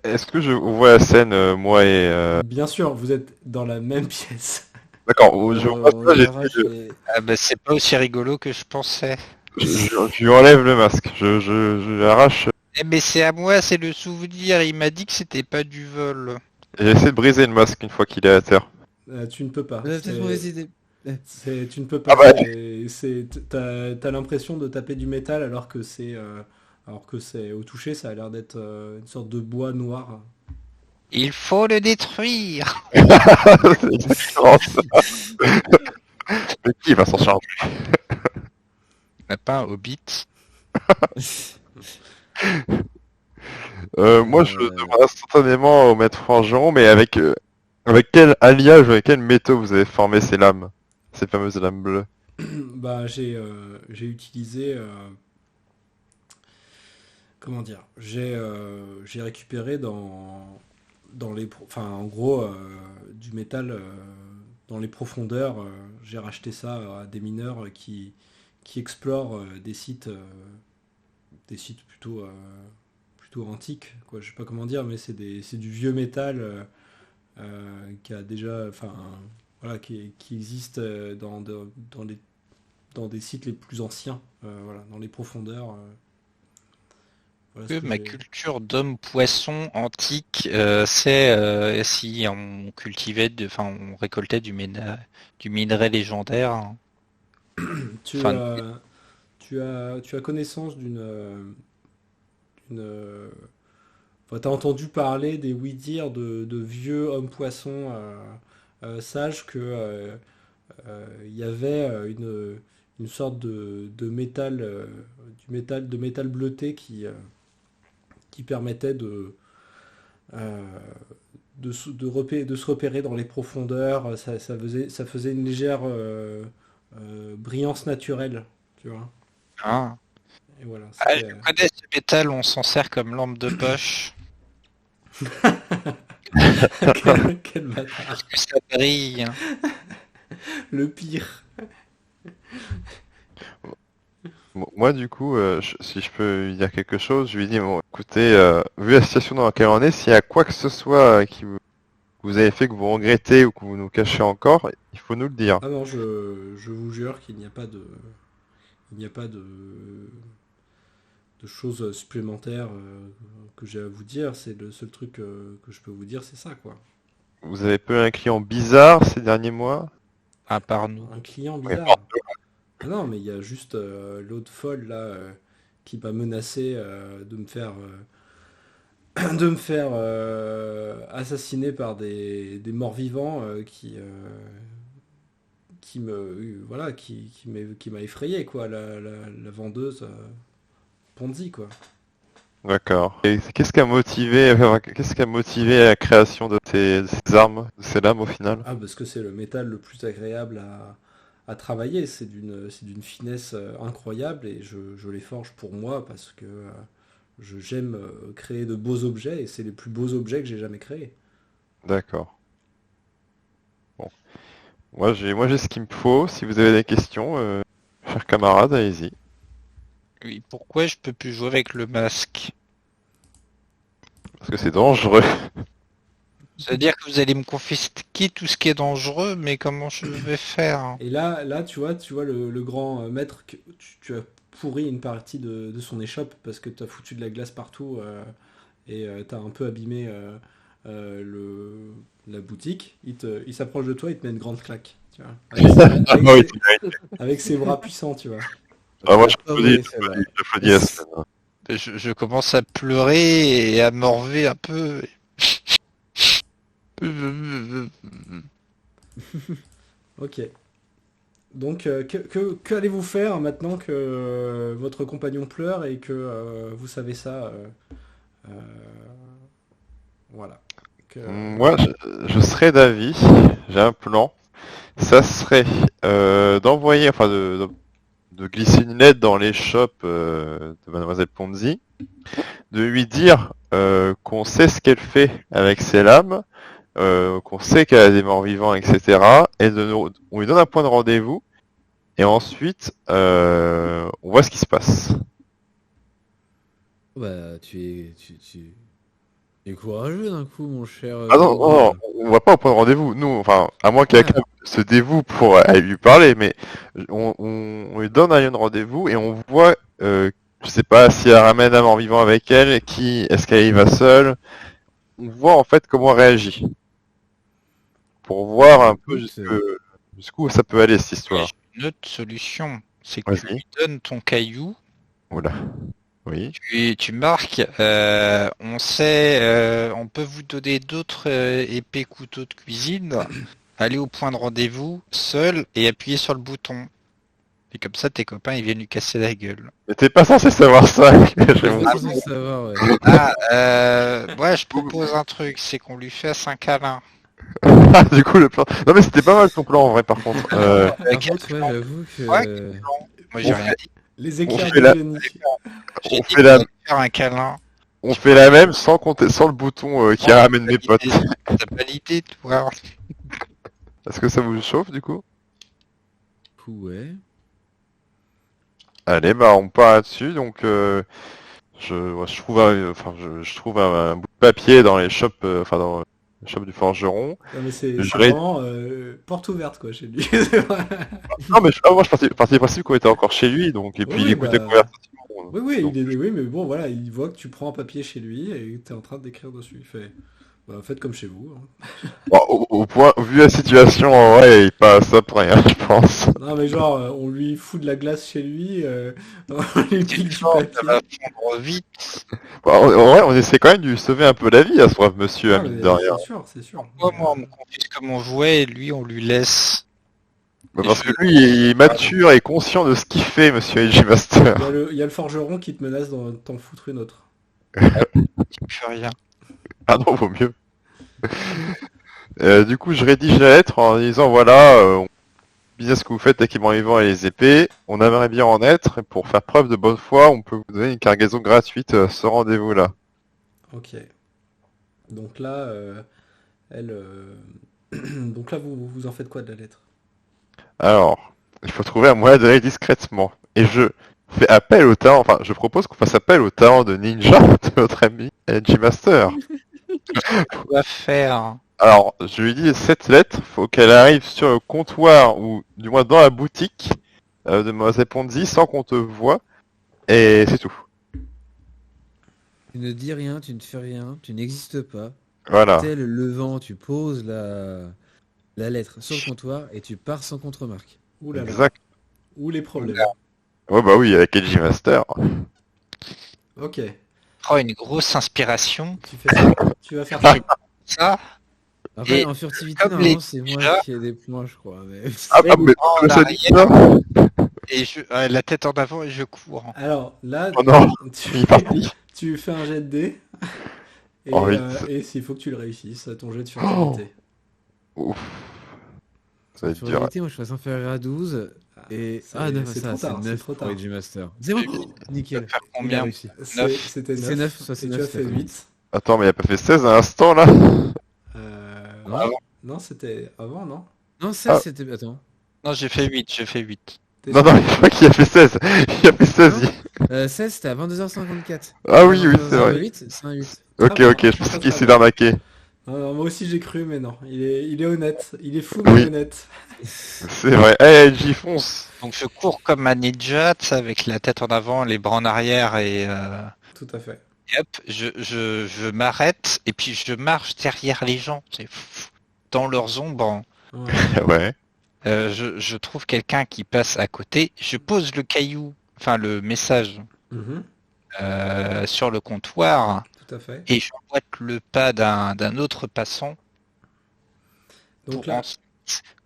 Speaker 3: est-ce que je vois la scène, moi et...
Speaker 1: Bien sûr, vous êtes dans la même pièce.
Speaker 3: D'accord, je vois
Speaker 4: On
Speaker 3: ça,
Speaker 4: lui arrache
Speaker 3: j'essaie
Speaker 4: les...
Speaker 2: Ah bah c'est pas aussi rigolo que je pensais.
Speaker 3: je lui enlève le masque, je lui arrache,
Speaker 2: Eh mais c'est à moi, c'est le souvenir. Il m'a dit que c'était pas du vol.
Speaker 3: et j'essaie de briser le masque une fois qu'il est à terre.
Speaker 1: Tu ne peux pas.
Speaker 4: On a peut-être mauvaise idée.
Speaker 1: Tu ne peux
Speaker 3: Ah
Speaker 1: pas.
Speaker 3: bah,
Speaker 1: T'as l'impression de taper du métal alors que c'est au toucher, ça a l'air d'être une sorte de bois noir.
Speaker 2: Il faut le détruire.
Speaker 3: c'est exactement ça. Mais qui va s'en charger?
Speaker 2: On n'a pas un hobbit.
Speaker 3: Moi, je demande instantanément au maître forgeron, mais avec quel alliage, avec quel métaux vous avez formé ces lames? Ces fameuses lames bleues.
Speaker 1: Bah j'ai utilisé comment dire, j'ai récupéré enfin en gros du métal dans les profondeurs. J'ai racheté ça à des mineurs qui explorent des sites plutôt antiques, quoi. Je sais pas comment dire, mais c'est du vieux métal qui a déjà, enfin voilà, qui existe dans des sites les plus anciens, voilà, dans les profondeurs. Voilà ce
Speaker 2: Que
Speaker 1: que
Speaker 2: ma
Speaker 1: j'ai.
Speaker 2: culture d'homme-poisson antique, c'est si on cultivait, enfin on récoltait du minerai légendaire, hein.
Speaker 1: Tu
Speaker 2: Enfin,
Speaker 1: as, tu as connaissance enfin, t'as entendu parler des oui-dire de vieux hommes poissons sages que il y avait une sorte de métal, de métal bleuté qui permettait euh, de se repérer dans les profondeurs. Ça faisait une légère brillance naturelle, tu vois.
Speaker 2: hein.
Speaker 1: Et voilà,
Speaker 2: Ah,
Speaker 1: c'était.
Speaker 2: je connais ce métal, on s'en sert comme lampe de poche.
Speaker 1: Quel bâtard.
Speaker 2: Parce que ça brille, hein.
Speaker 1: Le pire.
Speaker 3: Bon, moi, du coup, si je peux lui dire quelque chose, je lui dis, bon, écoutez, vu la situation dans laquelle on est, s'il y a quoi que ce soit que vous avez fait que vous regrettez ou que vous nous cachez encore, il faut nous le dire.
Speaker 1: Ah non, je vous jure qu'il n'y a pas il n'y a pas de choses supplémentaires que j'ai à vous dire. C'est le seul truc que je peux vous dire, c'est ça, quoi.
Speaker 3: Vous avez peu un client bizarre ces derniers mois?
Speaker 2: À part nous.
Speaker 1: Un client
Speaker 3: Ouais,
Speaker 1: bizarre. Ah non, mais il y a juste l'autre folle là qui m'a menacé de me faire assassiner par des morts-vivants qui me voilà qui m'a effrayé quoi la vendeuse Ponzi quoi.
Speaker 3: D'accord. Et qu'est-ce qui a motivé la création de ces armes, de ces lames au final?
Speaker 1: Ah parce que c'est le métal le plus agréable à travailler, c'est d'une finesse incroyable et je les forge pour moi parce que j'aime créer de beaux objets et c'est les plus beaux objets que j'ai jamais créés.
Speaker 3: D'accord. Bon. Moi j'ai ce qu'il me faut. Si vous avez des questions, chers camarades, allez-y.
Speaker 2: Oui, pourquoi je peux plus jouer avec le masque?
Speaker 3: Parce que c'est dangereux.
Speaker 2: C'est-à-dire que vous allez me confisquer tout ce qui est dangereux, mais comment je vais faire?
Speaker 1: Et là tu vois le grand maître que tu as pourri une partie de son échoppe parce que tu as foutu de la glace partout et tu as un peu abîmé la boutique. Il s'approche de toi, il te met une grande claque. Tu vois,
Speaker 3: Ah bah oui,
Speaker 1: avec ses bras puissants, tu vois.
Speaker 3: ah, moi
Speaker 4: C'est pas vrai, c'est vrai.
Speaker 3: j'applaudis à Sven.
Speaker 2: Je commence à pleurer et à morver un peu.
Speaker 1: Ok. Donc, que allez-vous faire maintenant que votre compagnon pleure et que vous savez ça euh, voilà. Que,
Speaker 3: Moi, je serais d'avis, j'ai un plan. Ça serait d'envoyer, enfin de glisser une lettre dans les shops de Mademoiselle Ponzi, de lui dire qu'on sait ce qu'elle fait avec ses lames, qu'on sait qu'elle a des morts vivants, etc. Et on lui donne un point de rendez-vous, et ensuite on voit ce qui se passe.
Speaker 4: Bah, tu es courageux d'un coup, mon cher
Speaker 3: Ah non, non, non,
Speaker 4: Drôle.
Speaker 3: on va pas au point de rendez-vous. Nous, enfin, à moins que
Speaker 4: Ah,
Speaker 3: quelqu'un se dévoue pour aller lui parler, mais on lui donne un lieu de rendez-vous et on voit, je sais pas, si elle ramène un mort vivant avec elle, est-ce qu'elle y va seule. On voit en fait comment elle réagit pour voir un peu
Speaker 4: écoute,
Speaker 3: jusqu'où ça peut aller cette
Speaker 2: Et
Speaker 3: histoire.
Speaker 2: j'ai une autre solution, c'est que tu
Speaker 3: Vas-y.
Speaker 2: lui donnes ton caillou,
Speaker 3: Oula. Oui.
Speaker 2: tu marques, on sait, on peut vous donner d'autres épées couteaux de cuisine, allez au point de rendez-vous, seul, et appuyez sur le bouton. Et comme ça, tes copains, ils viennent lui casser la gueule.
Speaker 3: Mais t'es pas censé savoir ça.
Speaker 4: je vais pas censé savoir, ouais.
Speaker 2: Ah, ouais, je propose un truc, c'est qu'on lui fasse un câlin.
Speaker 3: Ah, du coup, le plan. Non, mais c'était pas mal ton plan en vrai, par contre.
Speaker 4: Par contre, ouais, j'avoue
Speaker 2: Ouais,
Speaker 4: que...
Speaker 2: moi j'ai rien dit.
Speaker 1: les éclairs
Speaker 3: fait la-
Speaker 1: du génie.
Speaker 2: J'ai
Speaker 3: On
Speaker 2: dit
Speaker 3: fait
Speaker 2: qu'on
Speaker 3: la,
Speaker 2: allait faire un câlin.
Speaker 3: on fait la même sans compter, sans le bouton qui
Speaker 2: Oh,
Speaker 3: ramène mes potes.
Speaker 2: T'as pas l'idée, toi.
Speaker 3: Est-ce que ça vous chauffe du coup?
Speaker 4: Ouais.
Speaker 3: Allez, bah on part là-dessus. Donc, je trouve, je trouve un bout de papier dans les shops, enfin dans le shop du forgeron.
Speaker 1: Non mais c'est
Speaker 3: Je
Speaker 1: vraiment porte ouverte quoi chez lui. C'est vrai.
Speaker 3: Non, mais moi, je partais du principe qu'on était encore chez lui, donc et puis il
Speaker 1: Oui,
Speaker 3: écoutait la
Speaker 1: bah,
Speaker 3: conversation.
Speaker 1: oui,
Speaker 3: Donc,
Speaker 1: oui, mais bon voilà, il voit que tu prends un papier chez lui et que tu es en train d'écrire dessus. Il fait, bah, faites comme chez vous. Hein.
Speaker 3: bon, au point, vu la situation, en vrai, il passe après, hein, je pense.
Speaker 1: Non mais genre, on lui fout de la glace chez lui, on lui pique du
Speaker 2: Ça
Speaker 1: papier.
Speaker 2: va fondre vite.
Speaker 3: Bon, en vrai, on essaie quand même de lui sauver un peu la vie à ce brave monsieur,
Speaker 1: Ah,
Speaker 3: mine
Speaker 1: mais
Speaker 3: de rien.
Speaker 1: c'est sûr, c'est sûr.
Speaker 2: Moi, on me confisque mon jouet et lui, on lui laisse.
Speaker 3: Bah,
Speaker 2: Et
Speaker 3: parce
Speaker 2: je-
Speaker 3: que lui, il est mature et conscient de ce qu'il fait, monsieur AJ Master.
Speaker 1: Il y a le forgeron qui te menace d'en foutre une autre.
Speaker 2: Je fais rien.
Speaker 3: Ah non, vaut mieux. Du coup, je rédige la lettre en disant voilà, business que vous faites avec les morts vivants et les épées, on aimerait bien en être, et pour faire preuve de bonne foi, on peut vous donner une cargaison gratuite à ce rendez-vous-là.
Speaker 1: Ok. Donc là, elle, donc là vous en faites quoi de la lettre?
Speaker 3: Alors, il faut trouver un moyen d'aller discrètement. Et je fais appel au talent, enfin, je propose qu'on fasse appel au talent de ninja de notre ami AJ Master.
Speaker 2: Quoi faire?
Speaker 3: Alors, je lui dis cette lettre, faut qu'elle arrive sur le comptoir, ou du moins dans la boutique de Mademoiselle Ponzi, sans qu'on te voie, et c'est tout.
Speaker 4: Tu ne dis rien, tu ne fais rien, tu n'existes pas.
Speaker 3: Voilà.
Speaker 4: Tel le vent, tu poses la lettre sur le comptoir et tu pars sans contre-marque.
Speaker 1: Ouh là là.
Speaker 3: Exact.
Speaker 1: Où les problèmes.
Speaker 3: Ouais, bah oui, avec AJ Master.
Speaker 1: Ok.
Speaker 2: Prends une grosse inspiration.
Speaker 1: Tu fais ça. Tu vas faire ça.
Speaker 2: Ça.
Speaker 4: Après,
Speaker 2: Et
Speaker 4: en furtivité,
Speaker 2: comme
Speaker 4: normalement,
Speaker 2: les
Speaker 4: c'est moi
Speaker 2: ninjas-
Speaker 4: qui ai des points, je crois. Mais...
Speaker 3: Ah,
Speaker 2: Et
Speaker 3: ah, mais
Speaker 2: en
Speaker 3: ça dit
Speaker 2: arrière.
Speaker 3: ça.
Speaker 2: Et la tête en avant et je cours.
Speaker 1: Alors là,
Speaker 3: Oh non,
Speaker 1: tu,
Speaker 3: il est parti.
Speaker 1: tu fais un jet de dés. Et,
Speaker 3: Oh, oui.
Speaker 1: et s'il faut que tu le réussisses, ton jet de furtivité.
Speaker 3: Ouf. Ça va
Speaker 4: En
Speaker 3: être dur.
Speaker 4: furtivité, moi, je passe inférieur à 12. Et... Ah, 9,
Speaker 1: c'est
Speaker 4: ça,
Speaker 1: trop
Speaker 4: c'est
Speaker 1: tard, c'est
Speaker 4: 9
Speaker 1: trop
Speaker 4: pour
Speaker 1: tard.
Speaker 4: Edgy Master. C'est bon. Nickel.
Speaker 2: Faire
Speaker 4: Il a
Speaker 2: combien?
Speaker 4: réussi.
Speaker 1: C'était
Speaker 4: C'est
Speaker 1: 9.
Speaker 4: neuf, soit c'est
Speaker 1: Et
Speaker 4: neuf,
Speaker 1: tu as fait
Speaker 4: c'est
Speaker 1: 8.
Speaker 3: Attends, mais il a pas fait 16 à l'instant là?
Speaker 4: Non,
Speaker 1: Non, c'était avant, non?
Speaker 4: non, ça,
Speaker 3: Ah.
Speaker 4: c'était... Attends.
Speaker 2: Non, j'ai fait 8, j'ai fait 8.
Speaker 1: T'es
Speaker 3: Non,
Speaker 1: sûr?
Speaker 3: non, je crois qu'il a fait 16. Il a fait 16.
Speaker 4: Non. 16, c'était à 22h54.
Speaker 3: Ah oui, oui, c'est vrai.
Speaker 4: 8, c'est un 8.
Speaker 3: Ok,
Speaker 1: Ah,
Speaker 3: ok, je
Speaker 1: très,
Speaker 3: pensais
Speaker 1: très
Speaker 3: qu'il s'est
Speaker 1: bien.
Speaker 3: arnaqué.
Speaker 1: Non, non, moi aussi j'ai cru, mais non. Il est honnête. Il est fou, mais
Speaker 3: Oui.
Speaker 1: honnête.
Speaker 3: C'est vrai. Eh, j'y fonce.
Speaker 2: Donc je cours comme un ninja, tu sais, avec la tête en avant, les bras en arrière et
Speaker 1: Tout à fait.
Speaker 2: hop, je m'arrête et puis je marche derrière les gens, c'est dans leurs ombres.
Speaker 1: Ouais.
Speaker 3: Ouais.
Speaker 2: Je trouve quelqu'un qui passe à côté, je pose le caillou, enfin le message
Speaker 1: Mhm,
Speaker 2: sur le comptoir
Speaker 1: tout à fait.
Speaker 2: et j'emboîte le pas d'un autre passant
Speaker 1: Donc
Speaker 2: pour
Speaker 1: là,
Speaker 2: ensuite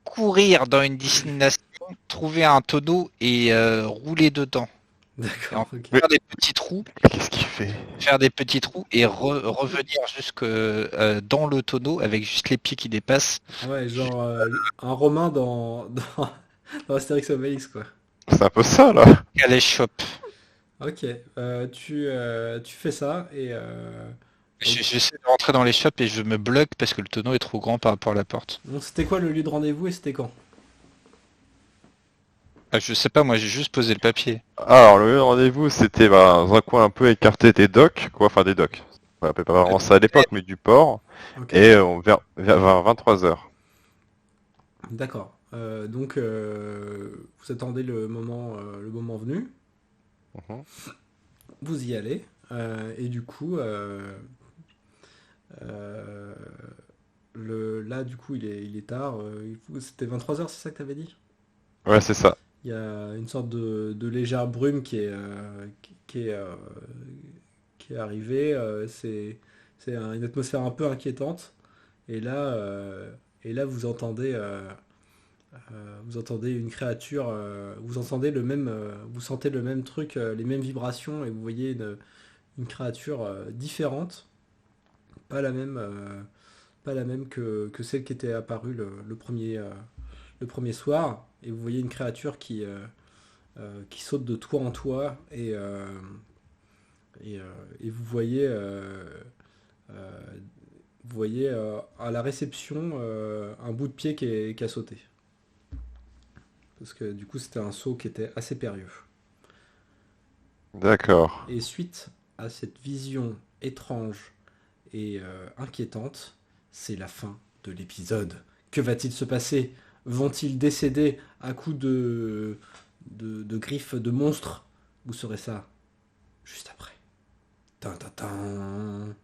Speaker 2: courir dans une destination, trouver un tonneau et rouler dedans.
Speaker 1: d'accord. Ok.
Speaker 2: Faire des petits trous,
Speaker 3: Qu'est-ce qu'il fait?
Speaker 2: et revenir jusque dans le tonneau avec juste les pieds qui dépassent.
Speaker 1: Ah ouais, genre un Romain dans Astérix Obélix, quoi.
Speaker 3: C'est un peu ça là.
Speaker 2: À l'échoppe.
Speaker 1: Ok. Tu fais ça et
Speaker 2: J'essaie de rentrer dans l'échoppe et je me bloque parce que le tonneau est trop grand par rapport à la porte.
Speaker 1: bon, c'était quoi le lieu de rendez-vous et c'était quand?
Speaker 2: Ah, je sais pas, moi j'ai juste posé le papier.
Speaker 3: Alors, le lieu de rendez-vous, c'était dans un coin un peu écarté des docks, quoi. Enfin, des docks. On appelait pas vraiment ça à l'époque, mais du port.
Speaker 1: Ok.
Speaker 3: Et vers 23h.
Speaker 1: D'accord. Donc vous attendez le moment venu.
Speaker 3: Mhm.
Speaker 1: Vous y allez. Et du coup, euh, là, du coup, il est tard. C'était 23h, c'est ça que tu avais dit?
Speaker 3: Ouais, c'est ça.
Speaker 1: Il y a une sorte de légère brume qui est arrivée. C'est une atmosphère un peu inquiétante. Et là, vous entendez une créature. Vous entendez vous sentez le même truc, les mêmes vibrations, et vous voyez une créature différente, pas la même, que celle qui était apparue le premier soir. Et vous voyez une créature qui saute de toit en toit, et vous voyez à la réception un bout de pied qui a sauté. Parce que du coup c'était un saut qui était assez périlleux.
Speaker 3: D'accord.
Speaker 1: Et suite à cette vision étrange et inquiétante, c'est la fin de l'épisode. Que va-t-il se passer? Vont-ils décéder à coups de griffes de monstres? Vous saurez ça juste après. Tin, tin, tin.